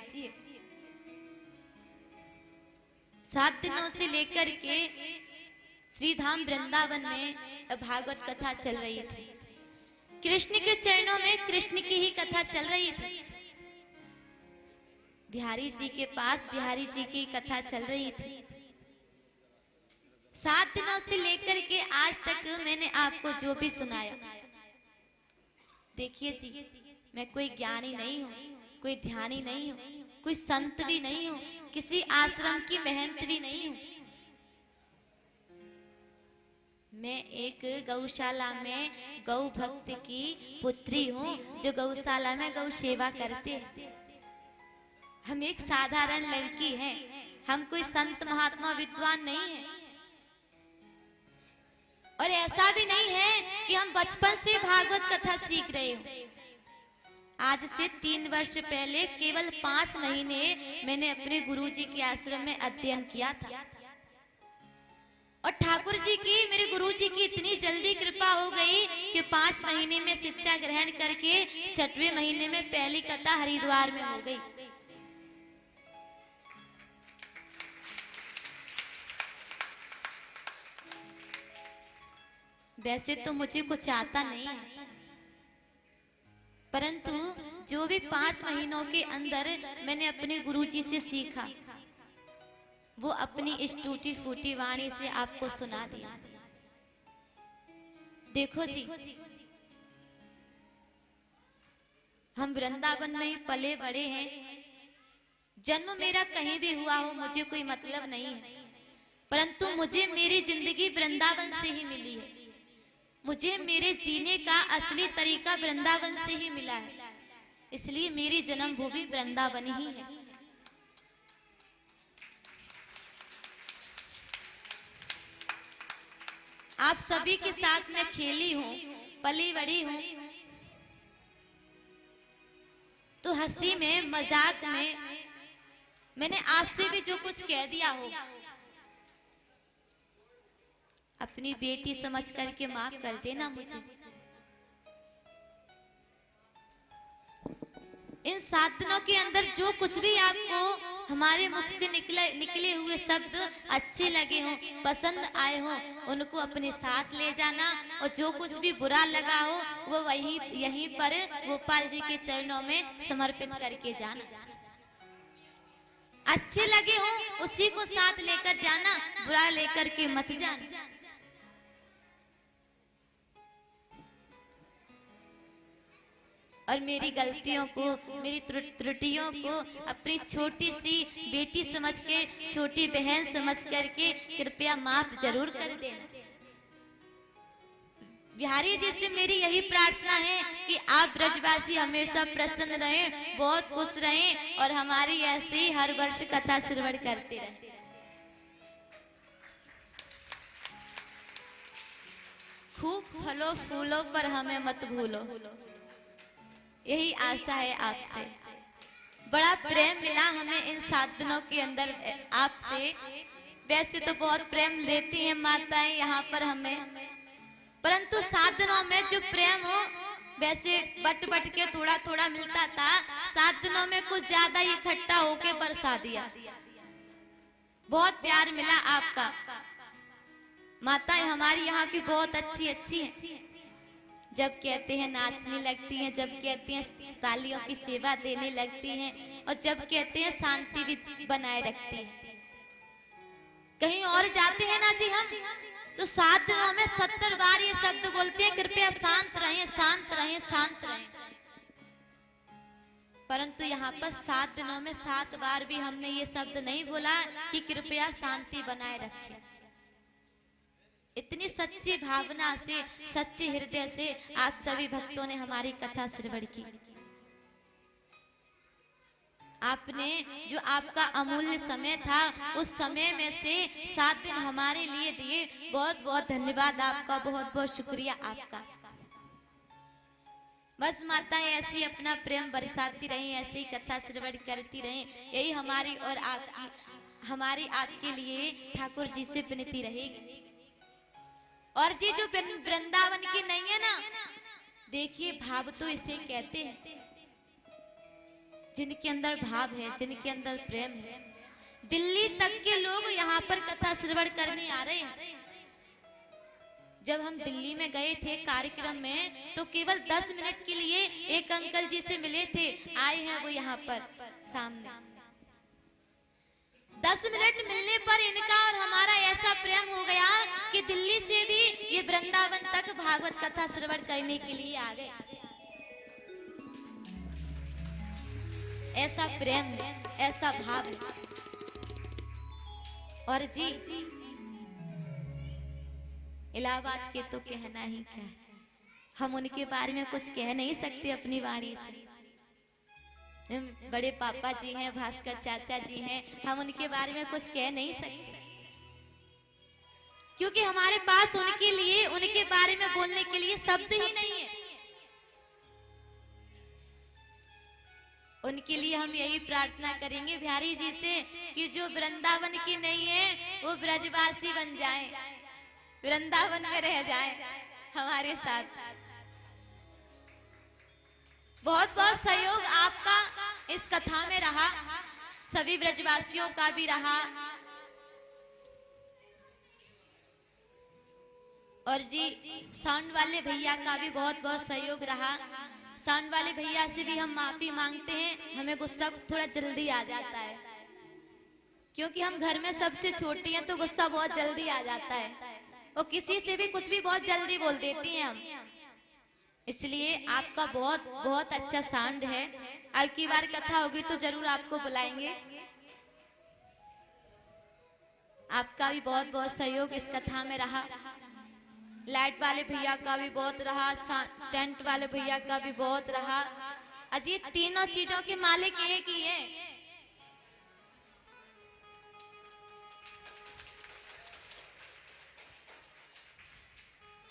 7 दिनों से लेकर के श्री धाम वृंदावन में भागवत कथा चल रही थी। कृष्ण के चरणों में कृष्ण की ही कथा चल रही थी। बिहारी जी के पास बिहारी जी की कथा चल रही थी। 7 दिनों से लेकर के आज तक मैंने आपको जो भी सुनाया, देखिए जी, मैं कोई ज्ञानी नहीं हूँ, कोई ध्यानी नहीं हूँ, कोई संत भी नहीं हूँ, किसी आश्रम की महंत भी नहीं हूँ। मैं एक गौशाला में गौ भक्त की पुत्री हूँ, जो गौशाला में गौ सेवा करते हैं। हम एक साधारण लड़की हैं, हम कोई संत महात्मा विद्वान नहीं हैं। और ऐसा भी नहीं है कि हम बचपन से भागवत कथा सीख रहे हो। आज से 3 वर्ष पहले केवल 5 महीने मैंने अपने गुरुजी के आश्रम में अध्ययन किया था, और ठाकुर जी की, मेरे गुरुजी की इतनी जल्दी कृपा हो गई कि 5 महीने में शिक्षा ग्रहण करके 6वें महीने में पहली कथा हरिद्वार में हो गई। वैसे तो मुझे कुछ आता नहीं है, परंतु जो भी 5 महीनों के अंदर मैंने अपने गुरुजी से सीखा, वो अपनी इस टूटी फूटी वाणी से आपको सुना दिया। देखो जी, हम वृंदावन में ही पले बड़े हैं। जन्म मेरा कहीं भी हुआ हो, मुझे कोई मतलब नहीं है, परंतु मुझे मेरी जिंदगी वृंदावन से ही मिली है। मुझे मेरे जीने का असली तरीका वृंदावन से ही मिला है, इसलिए मेरी जन्मभूमि वृंदावन ही है। आप सभी के साथ मैं खेली हूँ, पली बड़ी हूँ, तो हंसी में, मजाक में मैंने आपसे भी जो कुछ कह दिया हो, अपनी बेटी समझ करके माफ कर देना मुझे। इन 7 दिनों के अंदर जो कुछ भी आपको हमारे मुख से निकले हुए शब्द अच्छे लगे हों, पसंद आए हों, उनको अपने साथ ले जाना, और जो कुछ भी बुरा लगा हो वो यहीं पर गोपाल जी के चरणों में समर्पित करके जाना। अच्छे लगे हों उसी को साथ लेकर जाना, बुरा लेकर के मत जाना। और मेरी गलतियों को, मेरी त्रुटियों को अपनी छोटी सी बेटी समझ के, छोटी बहन समझ करके कृपया माफ जरूर कर देना। बिहारी जी से मेरी यही प्रार्थना है कि आप ब्रजवासी हमेशा प्रसन्न रहें, बहुत खुश रहें, और हमारी ऐसे ही हर वर्ष कथा श्रवण करते रहें। खूब फलो फूलों पर हमें मत भूलो, यही आशा है आपसे। बड़ा प्रेम मिला हमें इन 7 दिनों के अंदर आपसे। वैसे तो बहुत प्रेम देती हैं माताएं यहाँ पर हमें, परंतु 7 दिनों में जो प्रेम हो, वैसे बट के थोड़ा थोड़ा मिलता था, 7 दिनों में कुछ ज्यादा ही इकट्ठा होके बरसा दिया। बहुत प्यार मिला आपका। माताएं हमारी यहाँ की बहुत अच्छी अच्छी हैं। जब कहते हैं नाचने लगती हैं, जब कहते हैं सालियों की सेवा देने लगती हैं, और जब कहते हैं शांति भी बनाए रखती हैं। कहीं और जाते हैं ना जी हम, तो 7 दिनों में 70 बार ये शब्द बोलते हैं, कृपया शांत रहें, शांत रहें, शांत रहें। परंतु यहाँ पर 7 दिनों में 7 बार भी हमने ये शब्द नहीं बोला कि कृपया शांति बनाए रखें। इतनी सच्ची भावना से, सच्चे हृदय से आप सभी भक्तों ने हमारी कथा श्रवण की। आपने जो आपका अमूल्य समय था, उस समय में से 7 दिन हमारे लिए दिए, बहुत बहुत धन्यवाद आपका, बहुत बहुत शुक्रिया आपका। बस माताएं ऐसे ही अपना प्रेम बरसाती रहें, ऐसे ही कथा श्रवण करती रहें, यही हमारी और हमारी आपके लिए ठाकुर जी से विनती रहेगी। और जी जो वृंदावन की नहीं है ना, देखिए भाव तो इसे कहते हैं, जिनके अंदर भाव है, जिनके अंदर प्रेम है। दिल्ली तक के लोग यहाँ पर कथा श्रवण करने आ रहे हैं। जब हम दिल्ली में गए थे कार्यक्रम में, तो केवल 10 मिनट के लिए एक अंकल जी से मिले थे, आए हैं वो यहाँ पर सामने। 10 मिनट मिलने पर इनका और हमारा ऐसा प्रेम हो गया कि दिल्ली से भी ये वृंदावन तक भागवत कथा श्रवण करने के लिए आ गए। ऐसा प्रेम, ऐसा भाव। और जी इलाहाबाद के तो कहना ही क्या है, हम उनके बारे में कुछ कह नहीं सकते अपनी वाणी से। बड़े पापा जी हैं, भास्कर चाचा जी हैं, हम उनके बारे में कुछ कह नहीं सकते, क्योंकि हमारे पास उनके लिए, उनके बारे में बोलने के लिए शब्द ही नहीं है। उनके लिए हम यही प्रार्थना करेंगे बिहारी जी से कि जो वृंदावन की नहीं है वो ब्रजवासी बन जाए, वृंदावन में रह जाए हमारे साथ। बहुत बहुत सहयोग आपका इस कथा में रहा, सभी ब्रजवासियों का भी रहा। और जी साउंड वाले भैया का भी बहुत बहुत सहयोग रहा। साउंड वाले भैया से भी हम माफी मांगते हैं, हमें गुस्सा थोड़ा जल्दी आ जाता है, क्योंकि हम घर में सबसे छोटी हैं तो गुस्सा बहुत जल्दी आ जाता है, और किसी से भी कुछ भी बहुत जल्दी बोल देती हैं हम। इसलिए आपका बहुत बहुत अच्छा साउंड है। अब की बार कथा होगी तो जरूर आपको बुलाएंगे। आपका भी बहुत बहुत सहयोग इस कथा में रहा। लाइट वाले भैया का भी बहुत रहा, टेंट वाले भैया का भी बहुत रहा। अजीत तीनों चीजों के मालिक एक ही है।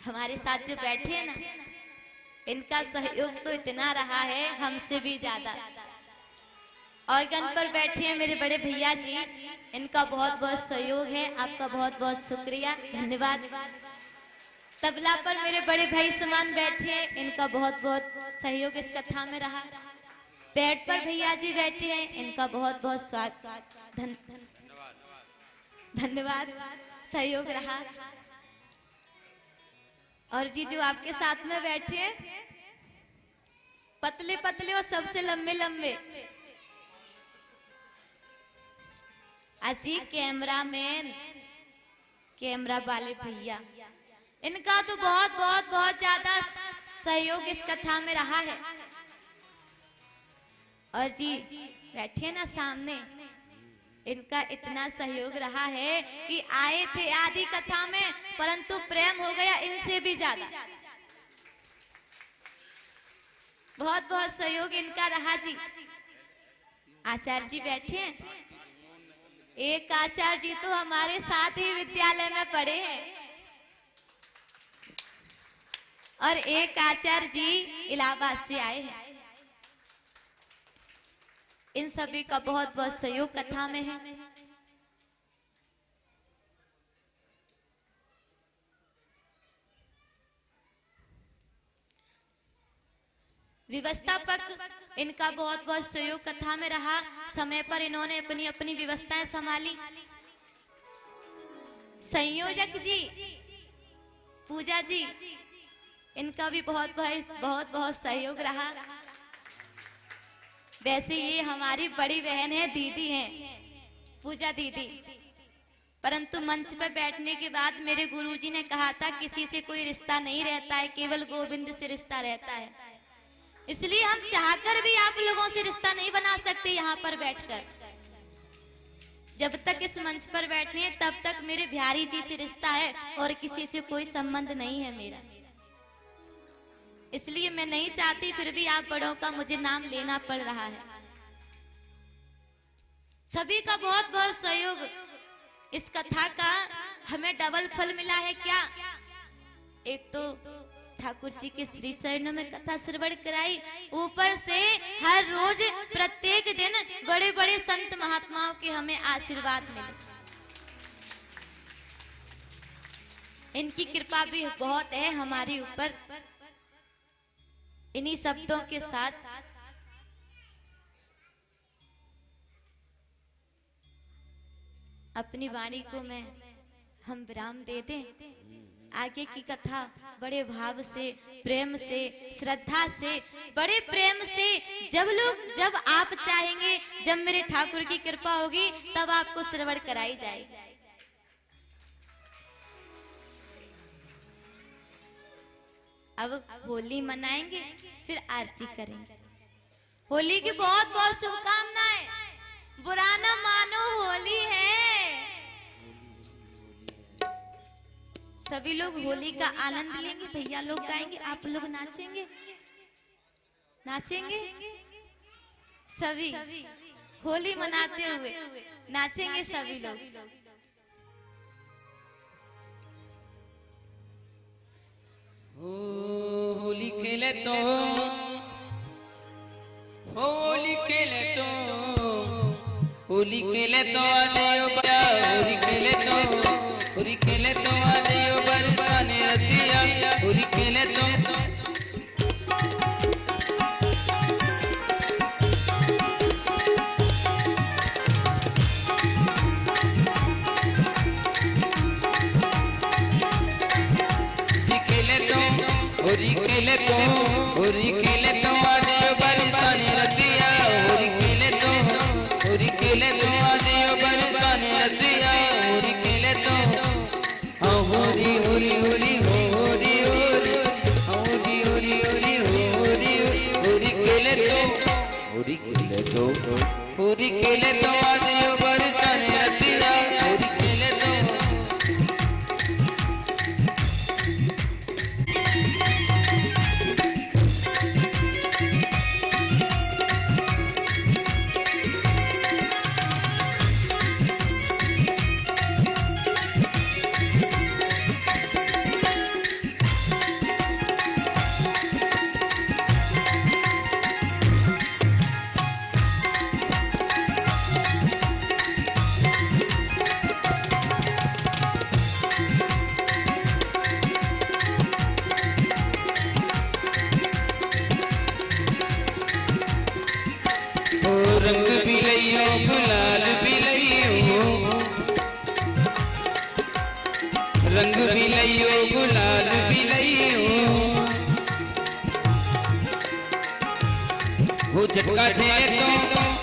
हमारे साथ जो बैठे हैं ना, इनका सहयोग तो इतना रहा है हमसे भी ज्यादा। और गन पर बैठे हैं मेरे बड़े भैया जी, इनका बहुत बहुत सहयोग है। आपका बहुत बहुत शुक्रिया, धन्यवाद। तबला पर मेरे बड़े भाई समान बैठे हैं, इनका बहुत बहुत सहयोग इस कथा में रहा। पेड़ पर भैया जी बैठे हैं, इनका बहुत बहुत स्वागत, धन्यवाद, सहयोग रहा। और जी जो आपके साथ में बैठे हैं, पतले पतले और सबसे लंबे लंबे, अजी कैमरामैन, कैमरा वाले भैया, इनका तो बहुत बहुत बहुत ज्यादा सहयोग इस कथा में रहा है। और जी बैठे ना सामने, इनका इतना सहयोग रहा है कि आए थे आधी कथा में, परंतु प्रेम हो गया इनसे भी ज्यादा। बहुत बहुत सहयोग इनका रहा जी। आचार्य जी बैठे हैं, एक आचार्य जी तो हमारे साथ ही विद्यालय में पढ़े हैं, और एक आचार्य जी इलाहाबाद से आए हैं। इन सभी का बहुत बहुत सहयोग कथा में है। व्यवस्थापक, इनका बहुत बहुत सहयोग कथा में रहा। समय पर इन्होंने अपनी अपनी व्यवस्थाएं संभाली। संयोजक जी, पूजा जी, इनका भी बहुत बहुत सहयोग रहा। वैसे ये हमारी बड़ी बहन है, दीदी हैं, पूजा दीदी, परंतु मंच पर बैठने के बाद मेरे गुरुजी ने कहा था किसी से कोई रिश्ता नहीं रहता है, केवल गोविंद से रिश्ता रहता है। इसलिए हम चाहकर भी आप लोगों से रिश्ता नहीं बना सकते यहाँ पर बैठकर। जब तक इस मंच पर बैठने हैं तब तक मेरे बिहारी जी से रिश्ता है, और किसी से कोई संबंध नहीं है मेरा। इसलिए मैं नहीं चाहती, फिर भी आप बड़ों का मुझे नाम लेना पड़ रहा है। सभी का बहुत बहुत सहयोग। इस कथा का हमें डबल फल मिला है क्या? एक तो ठाकुर जी के श्री चरणों में कथा श्रवण कराई, ऊपर से हर रोज प्रत्येक दिन बड़े बड़े संत महात्माओं के हमें आशीर्वाद मिले। इनकी कृपा भी बहुत है हमारे ऊपर। इन्हीं शब्दों के साथ अपनी वाणी को मैं हम विराम दे दें। आगे की कथा बड़े भाव से, प्रेम से, श्रद्धा से, बड़े प्रेम से जब आप चाहेंगे, जब मेरे ठाकुर की कृपा होगी, तब आपको श्रवण कराई जाएगी। अब होली मनाएंगे, फिर आरती करेंगे। होली की बहुत बहुत शुभकामनाएं। बुरा न मानो, होली है। सभी लोग होली का आनंद लेंगे। भैया लोग गाएंगे, आप लोग नाचेंगे। नाचेंगे सभी, होली मनाते हुए नाचेंगे सभी लोग। होली खेले तो, होली खेले तो, होली खेले तो आदेयो बजा, होली खेले तो, होली खेले तो आदेयो बरसाने रचिया, होली खेले तो। होली खेले तो, होली खेले तो आदेयो बरसाने रचिया, होली खेले तो, होली खेले तो आदेयो बरसाने रचिया, होली खेले तो। हाँ होली होली होली होली होली, होली होली होली होली होली खेले तो, होली खेले तो, होली खेले तो आदेयो बरसाने रचिया, होली खेले तो। रंग भी लइयो, गुलाल भी लइयो, रंग भी लइयो, गुलाल भी लइयो। हो झटका झेले तो,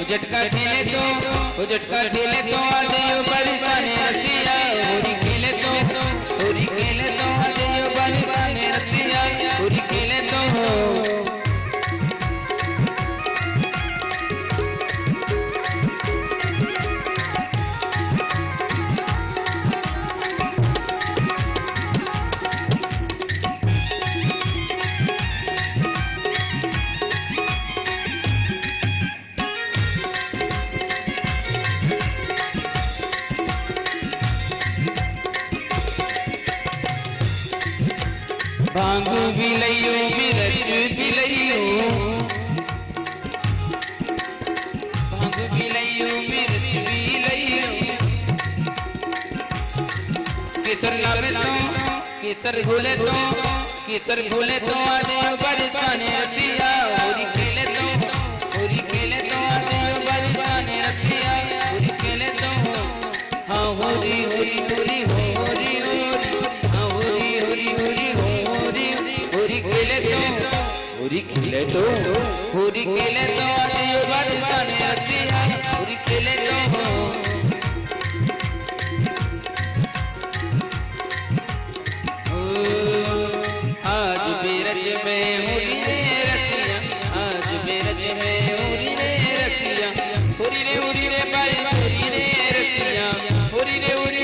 झटका झेले तो, झटका झेले तो आदेयो बरसाने रचिया, होली खेले तो, होली खेले तो आदेयो बरसाने रचिया, होली खेले तो। भांग भी लइयो, मिर्च भी लइयो, भांग भी लइयो, मिर्च भी लइयो। केसर लावे तो, केसर घोले तो, केसर घोले तो आदेयो बरसाने रचिया, होली खेले तो, होली खेले तो आदेयो बरसाने रचिया, होली खेले तो। हाँ होली होली होली होली होली, हाँ होली होली होली होली खेले तो, होली खेले तो, होली खेले तो आदेयो बरसाने रचिया, होली खेले तो। आज बेरज में होली रे रचिया, आज बेरज में होली रे रचिया, होली रे बारी होली रे रचिया, होली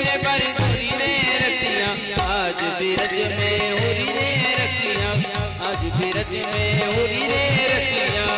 रे बारी होली रे रचिया। आज बेरज में होली रे रचिया, आज बेरज में होली रे रचिया।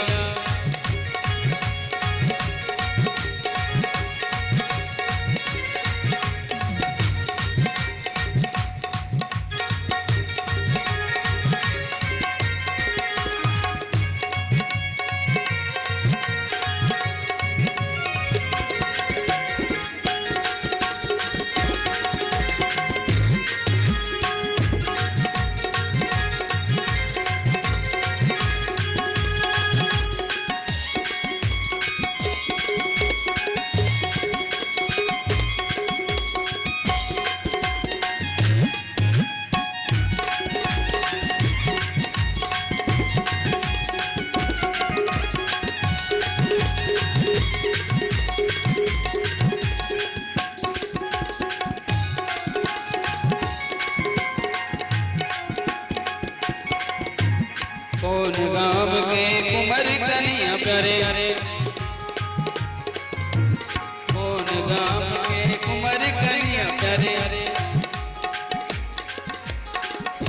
कौन गाम के कुंवर कन्हैया प्यारे, कौन गाम के कुंवर कन्हैया प्यारे,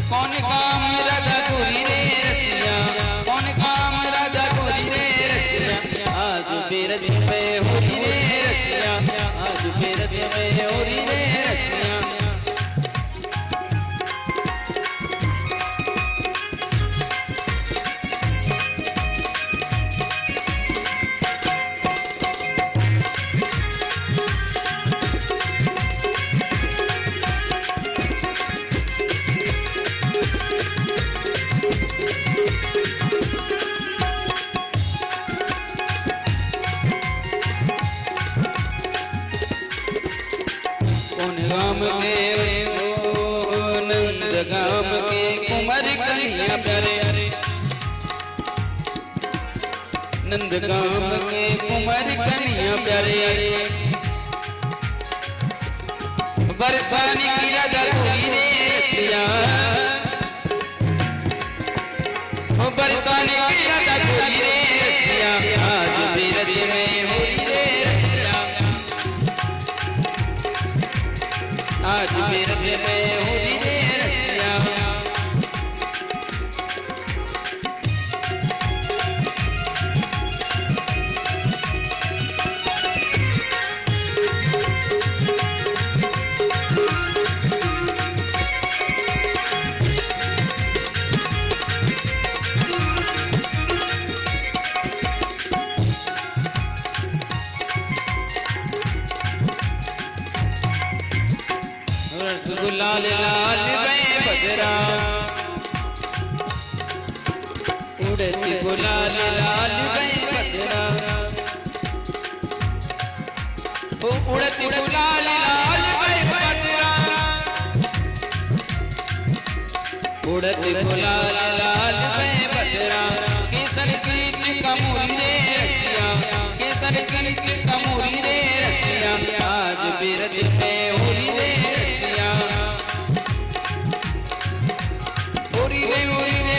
कौन काम राजा गोरी रे रसिया, कौन काम राजा गोरी रे रसिया, आज बेरज में होरी रे रसिया, आज बेरज में होरी रे रसिया। गाम के नंद गाम के कुंवर कन्हैया प्यारे, नंद गाम के कुंवर कन्हैया प्यारे, बरसाने की राजा गोरी रे रसिया, बरसाने की राजा गोरी रे रसिया, आज बेरज में होरी रे रसिया, आज बेरज में होरी रे रसिया। लाल लाल गए बजरा, उड़ती गुलाल लाल गए बजरा, वो उड़ती गुलाल लाल गए बजरा, उड़ती गुलाल लाल गए बजरा, केसर की कमोरी रे रसिया, केसर की कमोरी रे रसिया, आज बेरज में होरी रे रसिया, होरी रे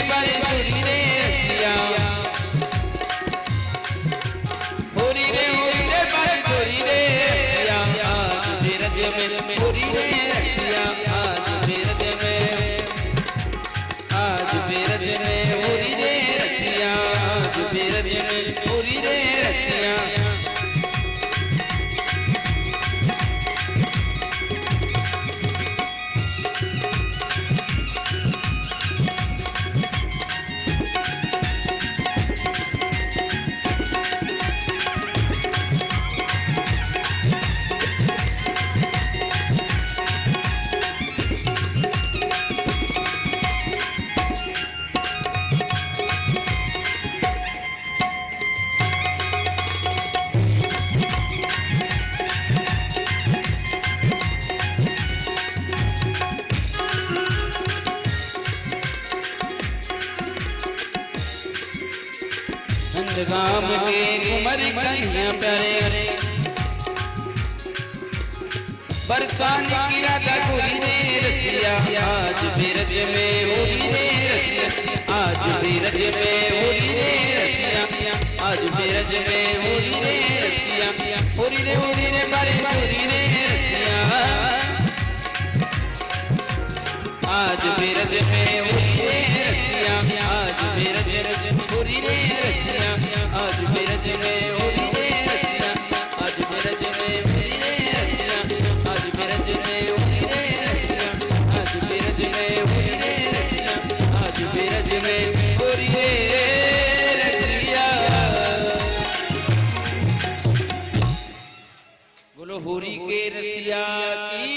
बारे होरी रे रसिया, होरी रे बारे होरी रे रसिया, आज बेरज में होरी रे रसिया, आज बेरज में, आज बेरज में होरी रे रसिया, आज बेरज में होरी रे रसिया। गाम के कुंवर कन्हैया प्यारे, बरसाने की राजा गोरी रे रसिया, आज बेरज में होरी रे रसिया, आज बेरज में होरी रे रसिया, आज बेरज में होरी रे रसिया, होरी रे बारे होरी रे रसिया, आज बेरज में होरी रे रसिया, आज बेरज में होरी रे रसिया, आज बेरज में होरी रे रसिया, आज बेरज में होरी रे रसिया, आज बेरज में होरी रे रसिया, आज बेरज में होरी रे रसिया, आज बेरज में होरी रे रसिया। बोलो होरी के रसिया की।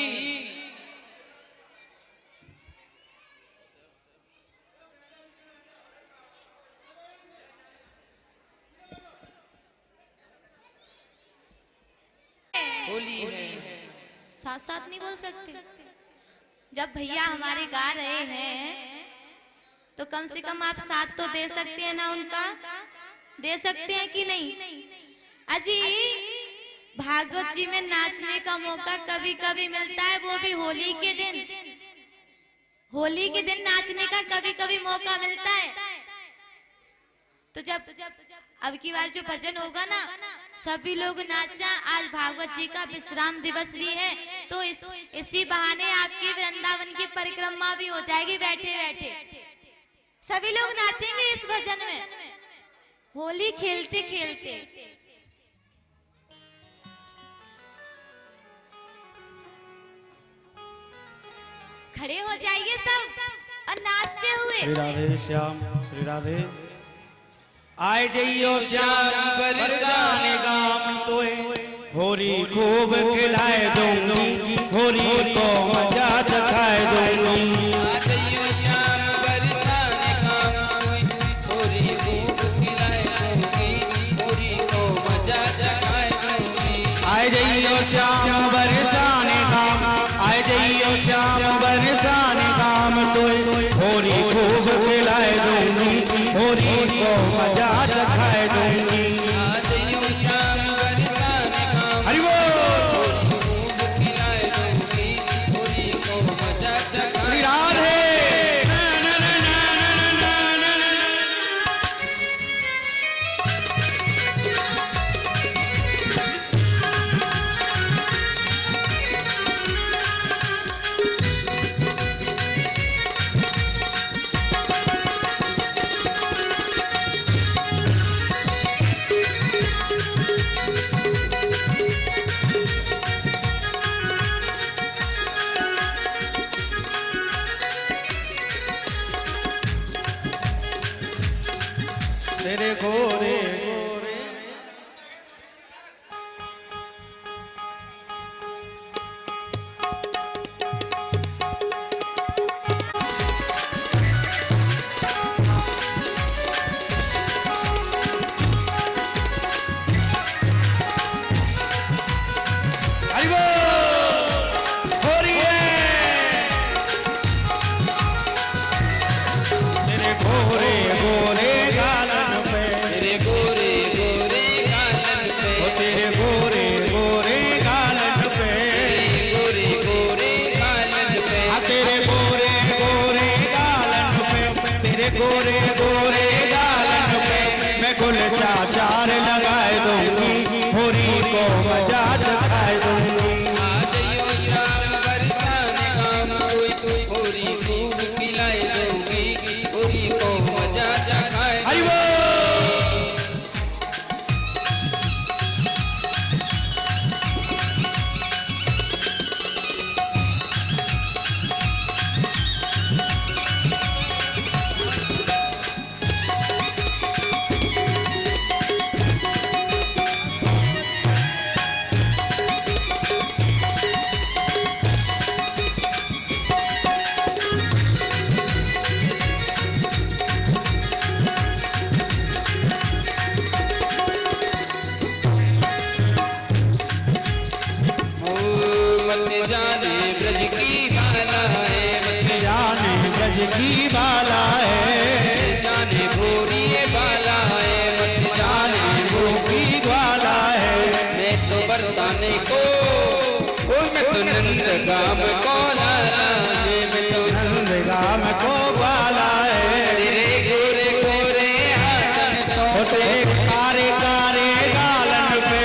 होली है, साथ साथ नहीं बोल सकते। जब भैया हमारे गा रहे हैं तो कम से कम आप साथ तो दे सकते हैं ना, उनका दे सकते हैं कि नहीं? अजी भागवत जी में नाचने का मौका कभी कभी मिलता है, वो भी होली के दिन। होली के दिन नाचने का कभी कभी मौका मिलता है। तो जब अब की बार जो भजन होगा ना, सभी लोग नाचा। आज भागवत जी का विश्राम दिवस भी है, तो इसी बहाने आपकी वृंदावन की परिक्रमा भी हो जाएगी। बैठे बैठे सभी लोग नाचेंगे इस भजन में, होली खेलते खेलते। खड़े हो जाइए सब और नाचते हुए। श्री राधे श्याम श्री राधे। आए जइयो श्याम बरसाने गाम तोए, होरी खूब खिलाए दूंगी, होरी को मजा चखाए दूंगी। आए जइयो श्याम बरसाने गाम, आए जइयो श्याम बरसाने गाम तोए, होरी खूब खिलाए दूंगी, होरी को मजा चखाए दूंगी। हरि बोल। श्री राधे। तेरे गोरे गोरे हरि बोल। होरी है तेरे गोरे गोरे गालन पे, तेरे गोरे गोरे गालन पे, तेरे गोरे गोरे गालन पे, गोरे गोरे गालन पे, तेरे गोरे गोरे गालन पे, तेरे गोरे गोरे गालन पे मैं गुल चाचार लगाए दूंगी, होरी को मजा चखाए दूंगी। श्याम बरसाने गाम तोए, होरी खूब खिलाए दूंगी, होरी को मजा चखाए। हरि बोल। मत जाने ब्रज की बाला है, मत जाने ब्रज की बाला है, जाने भोरी बाला है, मत जाने भोगी ग्वाला है। मैं तो बरसाने को, मैं तो नंद गाम को लाला है, मैं तो नंद गाम को ग्वाला है। तेरे गोरे गोरे हाथन सो, तेरे कारे कारे गालन पे,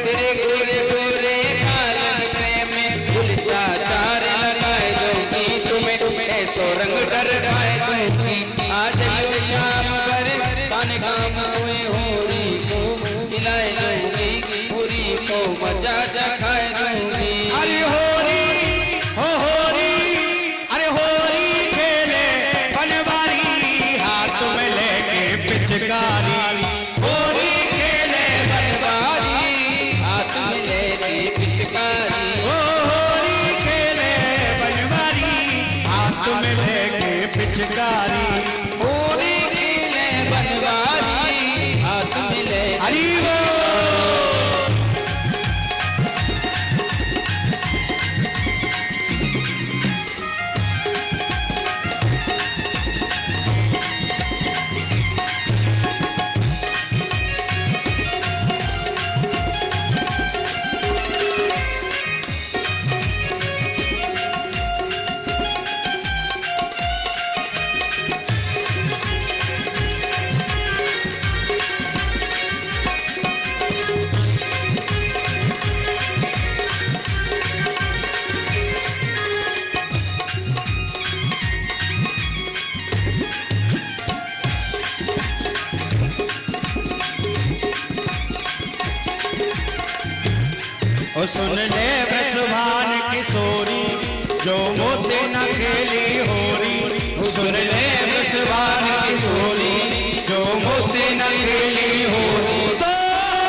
तेरे गोरे गोरे गालन पे मैं फूल चाचार लगाए दूंगी, तुम्हें ऐसो रंग डरवाए दूंगी। आज यो श्याम बरसाने गाम तोए, होरी को खिलाए दूंगी, होरी को मजा चखाए दूंगी। अरे होरी हो होरी, अरे होरी खेले बनवारी, हाथ में लेके पिचकारी, होरी खेले बनवारी, हाथ में लेके पिचकारी, ओ होरी खेले बनवारी, हाथ में लेके पिचकारी। होरी खेले बनवारी, हाथ में ले। हरि बोल। ओ सुन ले वृषभान किशोरी जो मोते न खेली होरी। ओ सुन ले वृषभान किशोरी जो मोते न खेली होरी। तो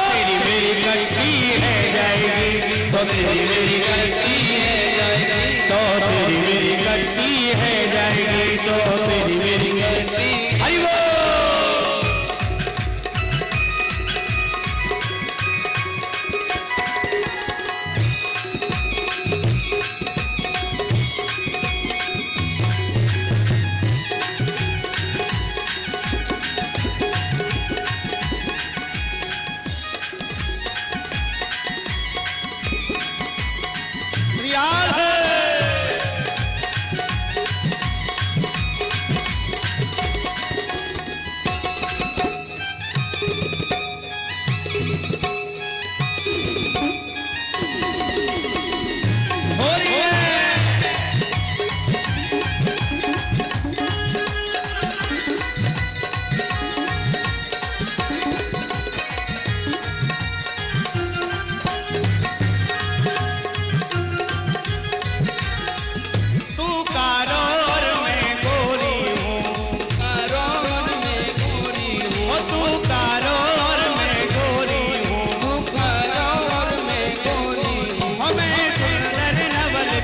तेरी मेरी गलती है जाएगी, तो तेरी मेरी गलती है जाएगी, तो तेरी मेरी गलती है जाएगी, तो तेरी मेरी गलती। हरि बोल।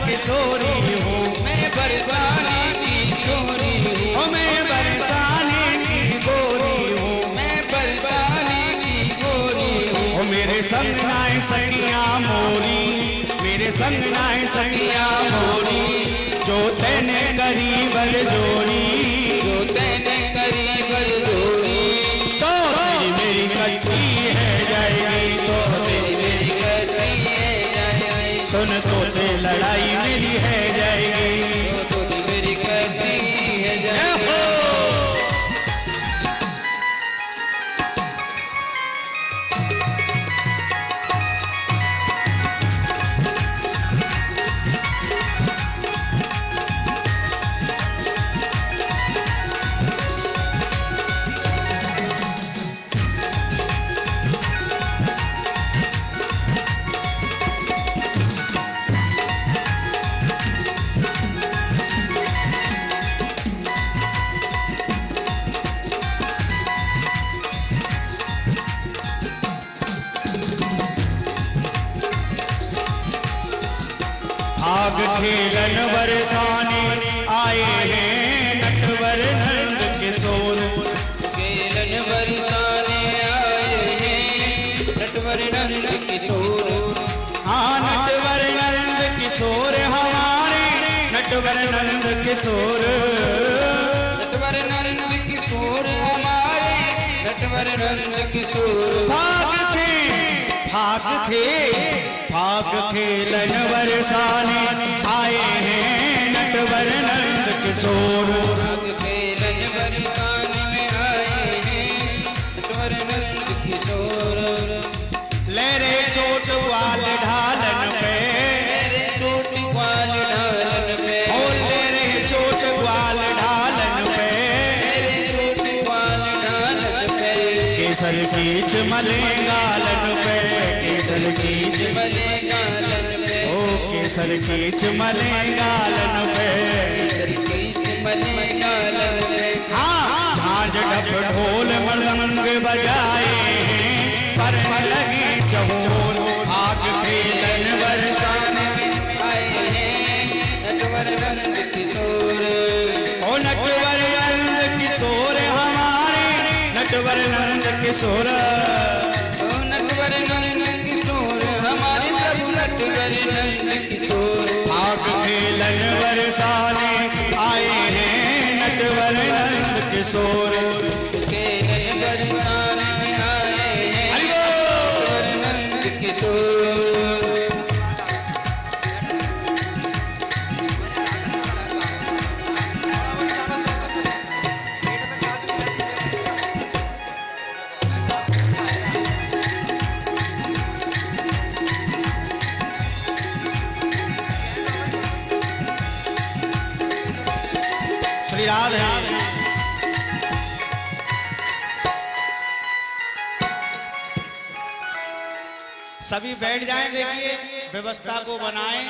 किशोरी हूँ मैं बरसाने की छोरी हूँ, मैं बरसाने की गोरी हूँ, मैं बरसाने की गोरी हूँ। मेरे संग नाए सखियाँ मोरी, मेरे संग नाए सखियाँ मोरी, जो तेने करी बर जोड़ी, जो तेने करी बर जोड़ी। तो तेरी मेरी गलती है जाएगी, तो तेरी मेरी गलती है जाएगी। सुन तो ते लड़ाई मेरी है जाएगी, तो तेरी मेरी गलती है जाएगी। आग खेलन बरसाने आए हैं नटवर नंद किशोर, खेलन बरसाने आए हैं नटवर नंद किशोर। हाँ नटवर नंद किशोर हमारे, नटवर नंद किशोर, नटवर नंद किशोर हमारे, नटवर नंद किशोर। भाग खेलन बरसाने आए हैं नटवर नंद किशोर, भाग खेलन बरसाने में आए हैं नटवर नंद किशोर। ले रे चोट वाल ढालन पे, ले चोट वाल ढालन पे, और ले रे चोट वाल ढालन पे, ले चोट वाल ढालन पे। केसर खींच मले गालन पे, केसर खींच मले गालन पे, ओ केसर खींच मले गालन पे, केसर खींच मले गालन पे। हाँ झांझ ढप ढोल मृदंग बजाए हैं पर लगे चहोर। आग खेलन बरसाने आए हैं नटवर नंद किशोर, ओ नटवर नंद किशोर हमारे, नटवर नंद किशोर, ओ नटवर नंद किशोर हमारे प्रभु नटवर नंद किशोर। आग खेलन बरसाने आए हैं नटवर नंद किशोर, खेलन बरसाने में आए हैं नटवर नंद किशोर। श्री राधे। सभी बैठ जाएं, देखिए व्यवस्था को बनाएं।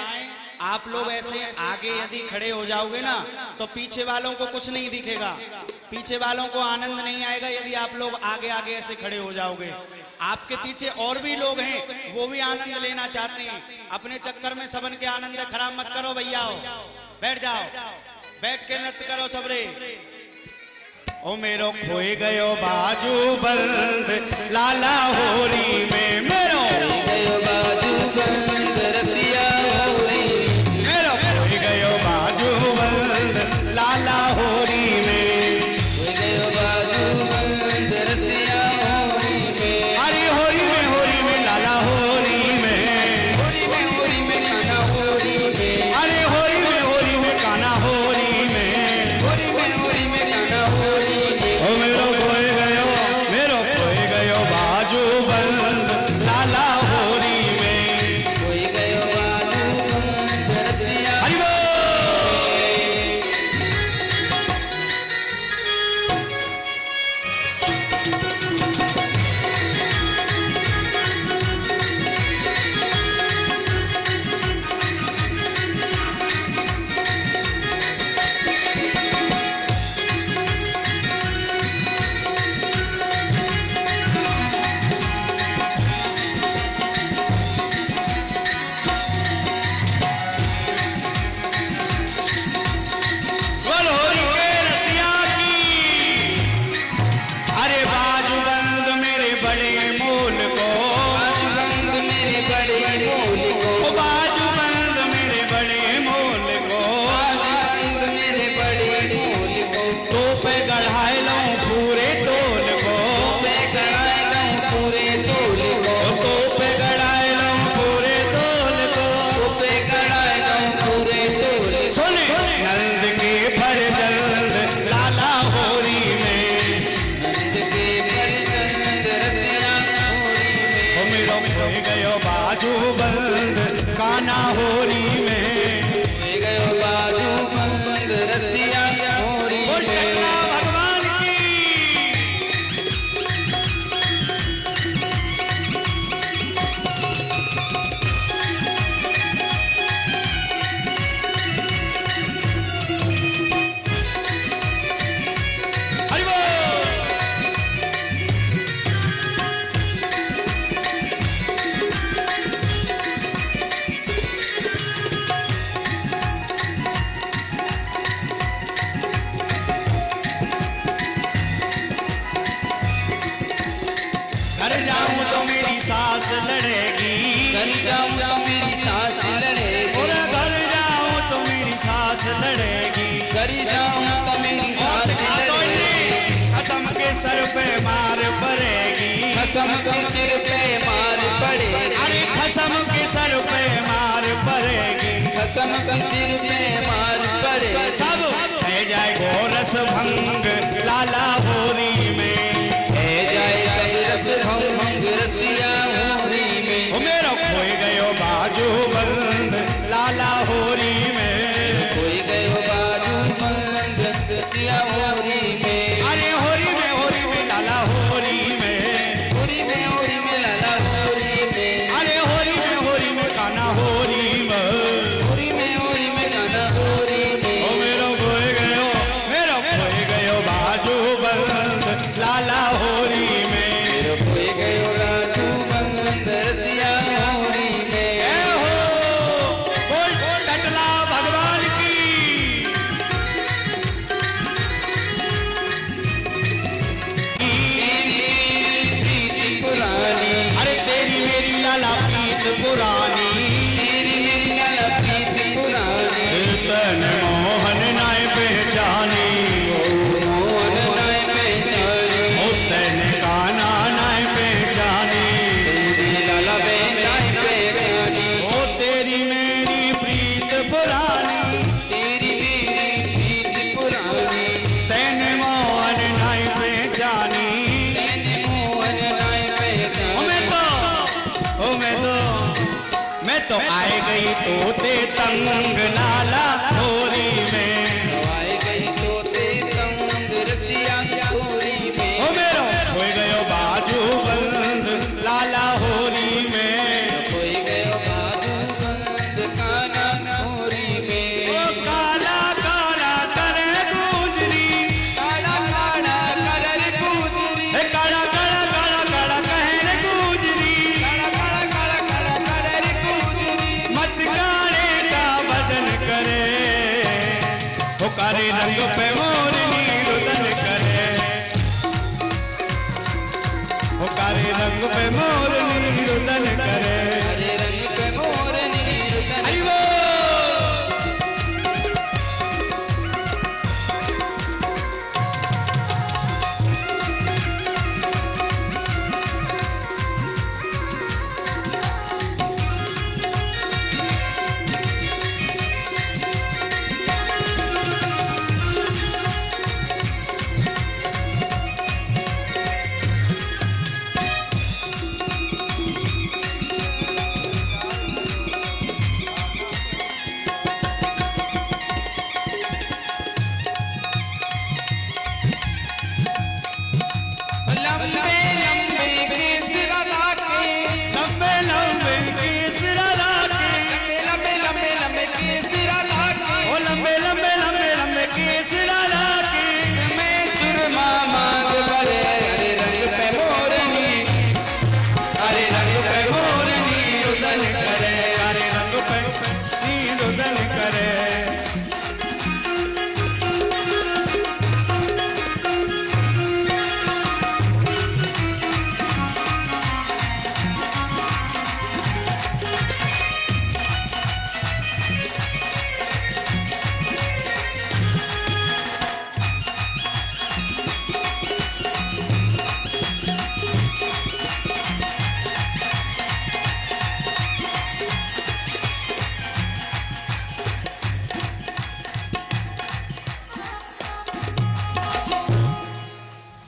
आप लोग ऐसे आगे यदि खड़े हो जाओगे ना तो पीछे वालों को कुछ नहीं दिखेगा, पीछे वालों को आनंद नहीं आएगा। यदि आप लोग आगे आगे ऐसे खड़े हो जाओगे, आपके पीछे और भी लोग हैं, वो भी आनंद लेना चाहते हैं। अपने चक्कर में सबन के आनंद खराब मत करो भैया। बैठ जाओ, बैठ के नृत्य करो सबरे। ओ मेरो खोए गयो बाजू बंद लाला होरी में, मेरो गयो बाजू बंद रसिया होरी, मेरो खोए गयो बाजू बंद लाला होरी में, गयो बाजू बंद रसिया होरी में। अरे होरी में लाला होरी में, होरी में काना होरी में, अरे होरी में काना होरी में, होरी में काना होरी में। ओ मेरो खोए गयो बाजू बंद लाला होरी में, कोई गयो बाजू बंद रसिया। हरि बोल। बोल होरी के रसिया की। अरे बाजू बंद मेरे बड़े मोल को, बाजू बंद मेरे बड़े मोल को, ओ बाजू बंद मेरे बड़े मोल को, बाजू बंद मेरे बड़े मोल को। तो पे गढ़ाए लूं पूरे तोल को, पे गड़ाए गऊं पूरे तोल को, तो पे गढ़ाए लूं पूरे तोल को। पे गड़ाए गऊं पूरे तोल को। सुन नंद के भर जल्द लाला होरी में, नंद के भर चंद रसिया होरी में। ओ मेरो खोए गयो बाजू बंद काना होरी में। कोई गयो बाजू बंद रसिया होरी बोल में। टकला भगवान की। हरि बोल। घर जाऊं तो मेरी सास लड़ेगी, घर जाऊं तो मेरी सास लड़ेगी, और घर जाऊं तो मेरी सास लड़ेगी। घर जाऊं तो मेरी सास लड़ेगी। कसम के सर पे मार पड़ेगी, कसम के सिर पे मार पड़ेगी, अरे कसम के सर पे मार पड़ेगी। कसम के सिर पे मार पड़ेगी। सब है जाए गोरस भंग लाला होरी में, है जाए सब रस भंग रसिया होरी में। ओ मेरो खोए गयो बाजू बंद लाला होरी में। कोई गयो बाजू बंद रसिया होरी में। अरे होरी में लाला होरी में, होरी में लाला होरी में। अरे होरी में काना होरी में। होरी में गाना होरी में। ओ मेरो खोए गयो बाजू बंद लाला होरी में। मेरो कोई गयो राजू बंद रसिया होरी में। ए हो बोल टटला भगवान की। प्रीति पुरानी, अरे तेरी मेरी लाला प्रीत पुरानी, तेरी मेरी लाला प्रीति पुरानी। कीर्तन मोहन नाय पहचानी, मोहन नाय पहचानी, ओ तेने काना नाय पहचानी। तेरी लाला बेनाय पहचानी। ओ तेरी मेरी प्रीत पुरानी, तेरी मेरी प्रीति पुरानी। तेने मोहन नाय पहचानी। तेने मोहन नाय पहचानी। मैं तो आए गई तोते तंग लाला होरी में। आए गई तोते तंग रसिया होरी में। ओ मेरो खोए गयो बाजू बंद लाला होरी में। कोई गयो बाजू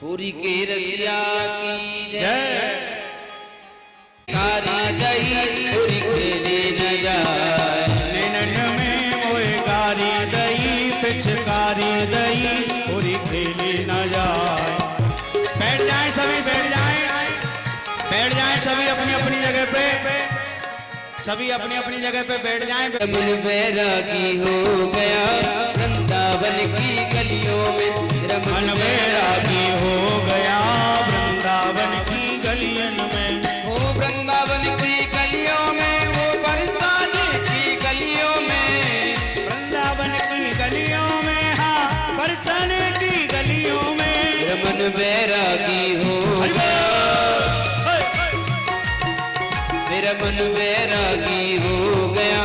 होरी के रसिया की जय। जय कारी दई होरी खेले न जाए, नैनन में मोए गारी दई पिचकारी दई होरी खेली न जाए। बैठ जाए सभी, बैठ जाए, बैठ जाए सभी अपनी अपनी जगह पे, सभी अपनी अपनी जगह पे बैठ जाए। मन बैरागी हो गया वृंदावन की गलियों में, मन बैरागी हो गया वृंदावन की गलियन में। वो वृंदावन की गलियों में, वो बरसाने की गलियों में, वृंदावन की गलियों में, हाँ बरसाने की गलियों में। मन बैरागी हो गया, मेरा मन बैरागी हो गया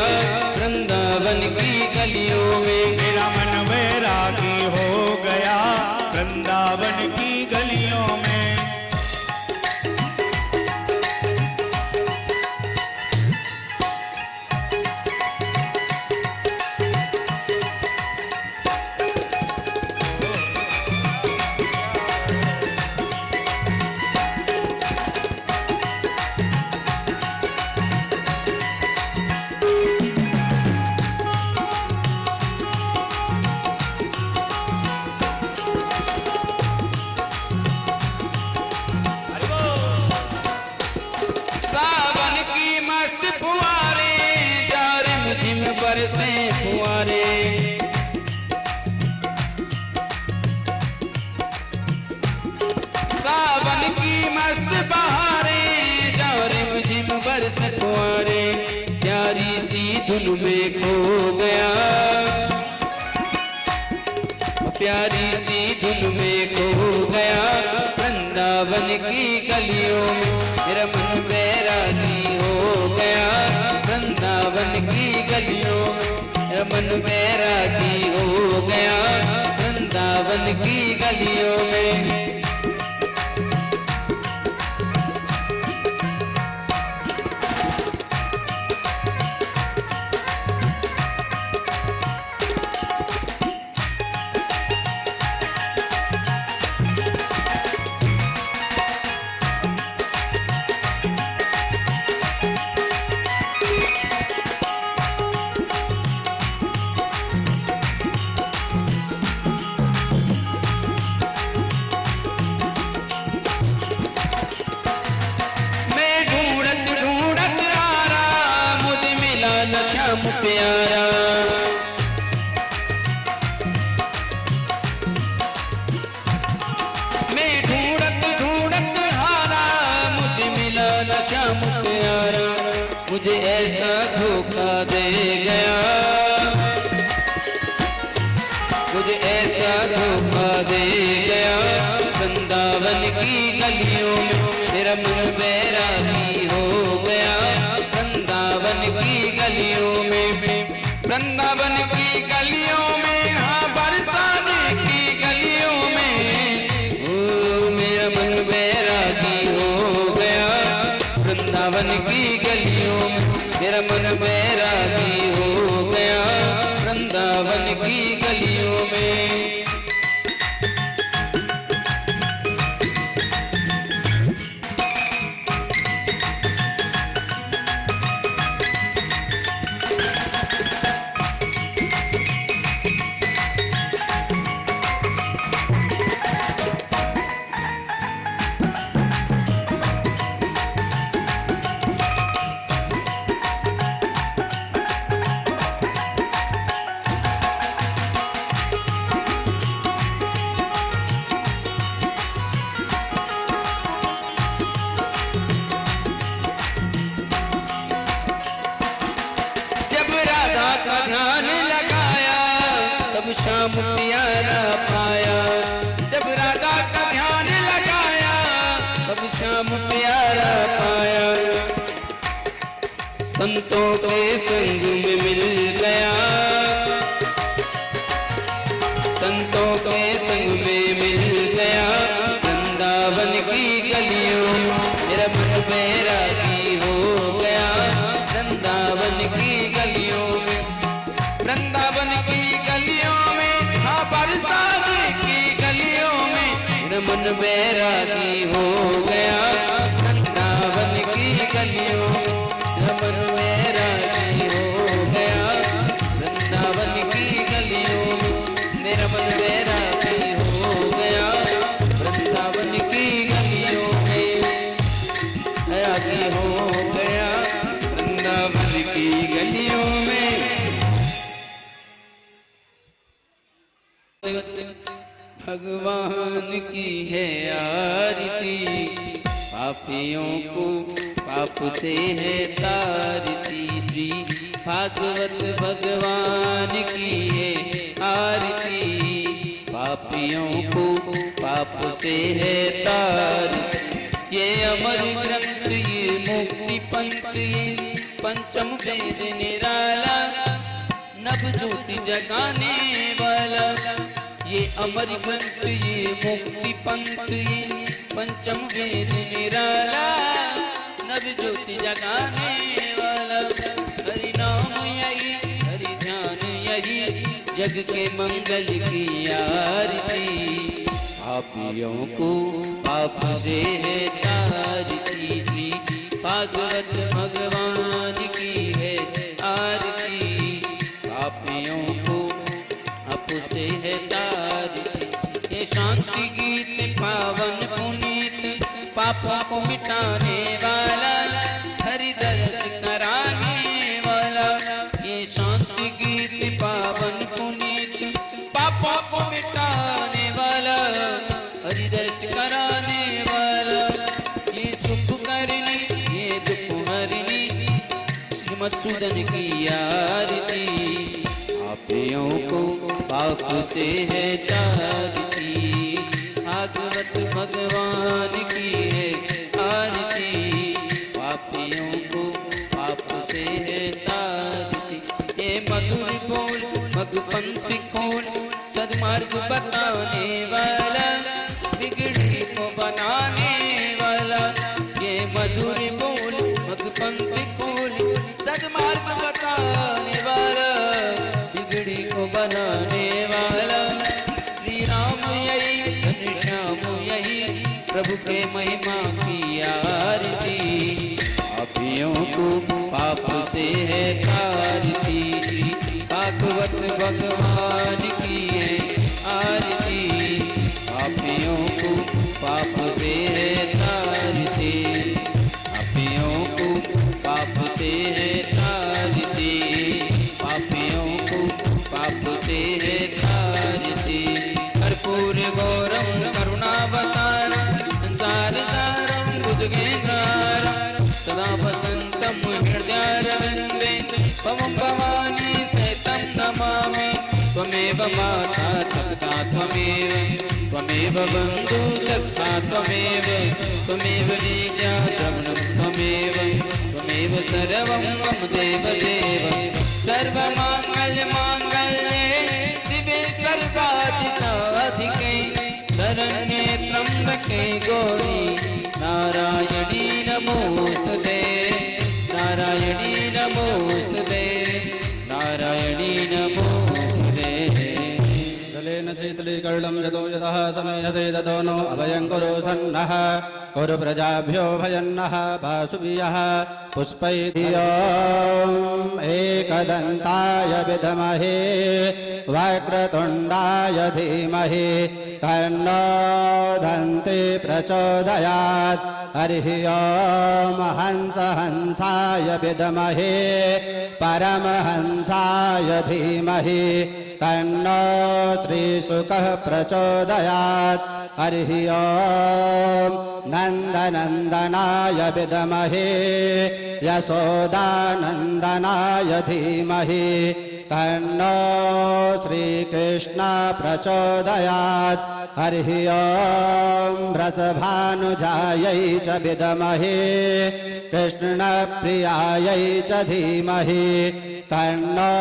वृंदावन की गलियों में। मेरा मन बैरागी हो गया वृंदावन की गलियों में। सावन की मस्त फुआरे जा रिम झिम बरसे फुआरे, सावन की मस्त बहारे जा रिम झिम बरसे फुआरे। प्यारी सी धुन में खो गया, प्यारी सी धुन में खो गया वृंदावन की गलियों में। मेरा मन बैरागी हो गया वृंदावन की गलियों में, मेरा मन बैरागी हो गया वृंदावन की गलियों में। श्याम प्यारा, मैं ढूंढत ढूंढत हारा मुझे मिला न श्याम प्यारा। मुझे ऐसा धोखा दे गया, मुझे ऐसा धोखा दे गया वृंदावन की गलियों में। मेरा मन बैरागी हो गया वृंदावन की गलियों में, वृंदावन की गलियों में, हाँ बरसाने की गलियों में। ओ मेरा मन बैरागी हो गया वृंदावन की गलियों में, मेरा मन बैरागी हो गया वृंदावन की गलियों में। श्याम प्यारा पाया, जब राधा का ध्यान लगाया तब श्याम प्यारा पाया। संतों के संग में मिल गया, संतों के संग में मिल गया वृंदावन की गलियों। मेरा मन बैरागी हो गया वृंदावन की गलियों में, वृंदावन की गलियों में, हाँ बरसाने की गलियों में। मेरा मन मन बैरागी हो गया वृंदावन की गलियों मन बैरागी हो गया वृंदावन की गलियों मेरा मन बैरागी हो गया वृंदावन की गलियों में बैरागी हो गया वृंदावन की गलियों में भगवान की है आरती पापियों को पाप से है तारती श्री भागवत भगवान की है आरती पापियों को पाप से है तारती ये अमर ग्रंथ ये मुक्ति पंथ ये पंचम वेद निराला नव ज्योति जगाने वाला ये अमर ग्रंथ ये मुक्ति पंथ ये पंचम वेद निराला नव ज्योति जगाने वाला हरि नाम यही हरि ध्यान यही जग के मंगल की आरती पापियों को पाप से है तारती श्री भागवत भगवान की है आरती पापियों को पाप से है तारती ये शांति गीत पावन पुनीत पापों को मिटाने वाला हरि दर्श कराने वाला ये शांति गीत पावन पुनीत पापों को मिटाने वाला हरि दर्श कराने वाला ये सुख करनी ये दुख हरनी श्रीमत्सुदन की आरती पापियों को पाप से है तारती भागवत भगवान की है आरती पापियों को पाप से है तारती ये मधुर बोल मधुपंथ खोल सदमार्ग बताने वाला बिगड़ी को बनाने वाला ये मधुर बोल मधुपंथ खोल सदमार्ग बताने वाला बिगड़ी को बनाने वाला श्री राम यही घनश्याम यही प्रभु के महिमा की आरती पापियों को पाप से है तारती भागवत भगवान की है आरती पापियों को पाप से है तारती पापियों को पाप से है तारती पापियों को पाप से है तारती कर्पूर गौरम करुणावतारम संसारसारम भुजगेन्द्रारम सदा वसन्तं हृदयारविन्दे पवं भवानी सहितं नमामि त्वमेव माता तपसा त्वमेव बन्धु तस्ता त्वमेव विद्या द्रवणं त्वमेव सर्वं मम देव सर्वमाङ्गल्ये शिवे सर्वाधिसाधिके शरण्ये त्र्यम्बके गौरी नारायणी नमोस्तुते नारायणी नमोस्तुते नारायणी नमोस्तुते जलेन शीतलीकरणं यतो यतः समयसे ततो नो अभयं कुरु सन्नः कुरु प्रजाभ्यो भयन्नः वासुभियः पुष्पैर्यम् एकदन्ताय विद्महे वक्रतुण्डाय धीमहि तन्नो दन्ति प्रचोदयात् हरिः ओम् हंसाय विद्महे परमहंसाय धीमहि तन्नो श्रीशुकः प्रचोदयात् हरिः ओम् नन्दनन्दनाय विद्महे यशोदानन्दनाय धीमहि तन्नो श्रीकृष्ण प्रचोदयात् हरिः ओम् वृषभानुजायै च विद्महे कृष्णप्रियायै च धीमहि तन्नो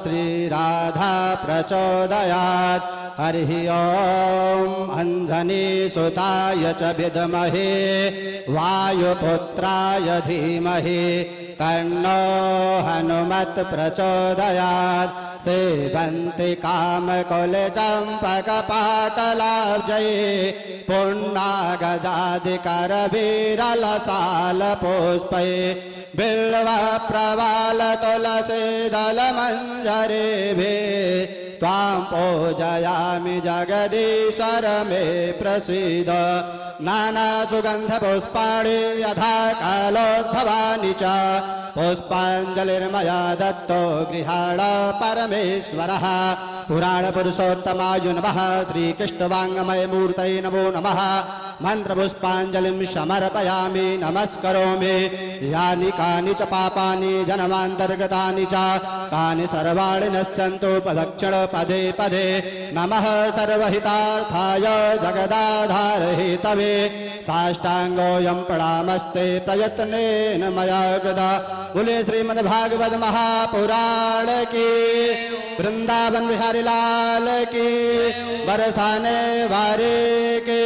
श्रीराधा प्रचोदयात् हरिः ॐ अंजनी सुताय च विद्महे वायुपुत्राय धीमहि तन्नो हनुमत् प्रचोदयात् सेवन्ति कामकुलचम्पकपाटलाब्जये पुण्डागजादिकरवीरलसालपुष्पै बिल्वप्रवालतुलसीदलमञ्जरेभिः त्वां पूजयामि जगदीश्वर मे प्रसीद नानासुगन्धपुष्पाणि यथा कालोद्भवानि च पुष्पाञ्जलिर्मया दत्तो गृहाण परमेश्वरः पुराणपुरुषोत्तमाय नमः श्रीकृष्णवाङ्मयमूर्तये नमो नमः मन्त्रपुष्पाञ्जलिं समर्पयामि नमस्करोमि यानि कानि च पापानि जन्मान्तर्गतानि च तानि सर्वाणि नश्यन्तु प्रदक्षिण पदे पदे नमः सर्वहितार्थाय जगदाधार हेतवे साष्टांगोऽयं प्रणामस्ते प्रयत्नेन मया गदा बोले श्रीमद्भागवत महापुराण की वृंदावन बिहारी लाल की बरसाने वारे के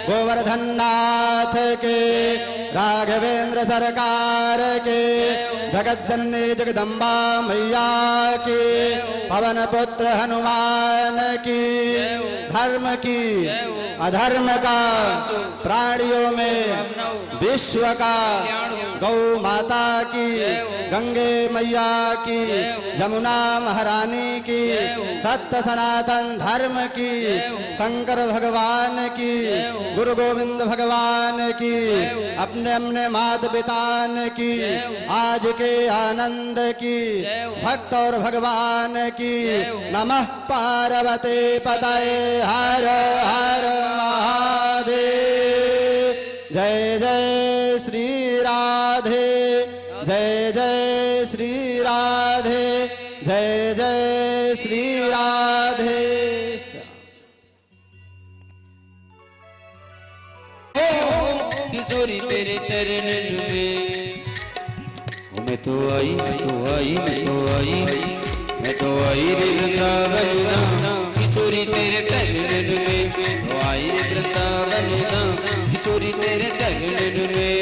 गोवर्धन नाथ के राघवेंद्र सरकार के जगज्जननी जगदम्बा मैया की पवन पुत्र हनुमान की धर्म की अधर्म का प्राणियों में विश्व का गौ माता की गंगे मैया की जमुना महारानी की सत्य सनातन धर्म की शंकर भगवान की गुरु गोविंद भगवान की अपने अपने माता पिता की आज के आनंद की भक्त और भगवान की नमः पार्वती पतये हर हर महादेव जय जय श्री राधे जय जय श्री राधे जय जय श्री राधे किशोरी तेरे चरणन में मैं तो आई मैं तो आई मैं तो आई मैं तो आई रे वृंदावन धाम किशोरी तेरे चरणन में मैं तो आई रे वृंदावन धाम किशोरी तेरे चरणन में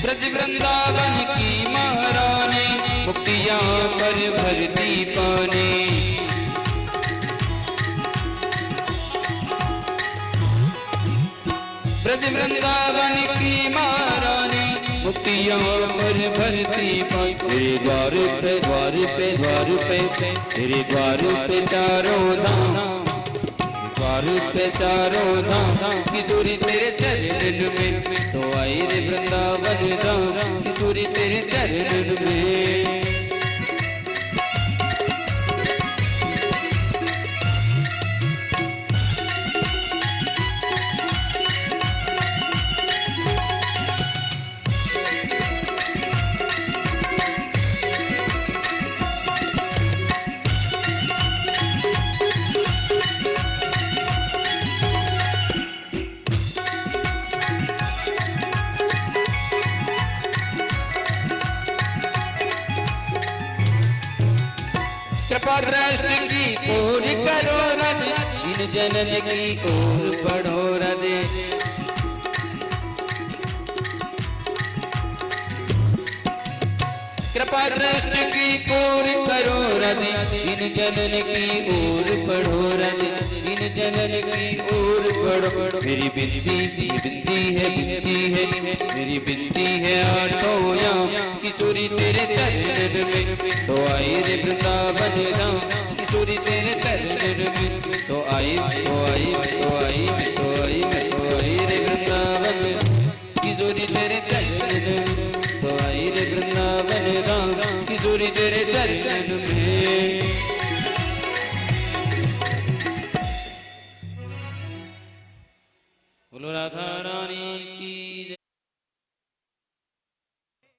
ब्रज वृंदावन की महारानी मुक्तियां पर भरती पानी ब्रज वृंदावन की महारानी मुक्तियां पर भरती पानी तेरे द्वार पे द्वार पे द्वार पे तेरे द्वार पे चारों धाम द्वार पे चारों धाम किशोरी तेरे चरणन में तो आई रे वृंदावन धाम किशोरी तेरे चरणन में कृपा दृष्टि की ओर करो रद इन जनन की ओर बढ़ो रद कृपा दृष्टि की ओर करो रद इन जनन की ओर बढ़ो रद इन जनन की ओर बढ़ो मेरी बिनती है मेरी बिनती है आठों याम किशोरी तेरे चरणन में तो आई रे वृंदावन धाम किशोरी तेरे चरणन में तो आई तो आई तो आई तो आई तो आई रे वृंदावन किशोरी तेरे चरणन तो आई रे वृंदावन धाम किशोरी तेरे चरणन में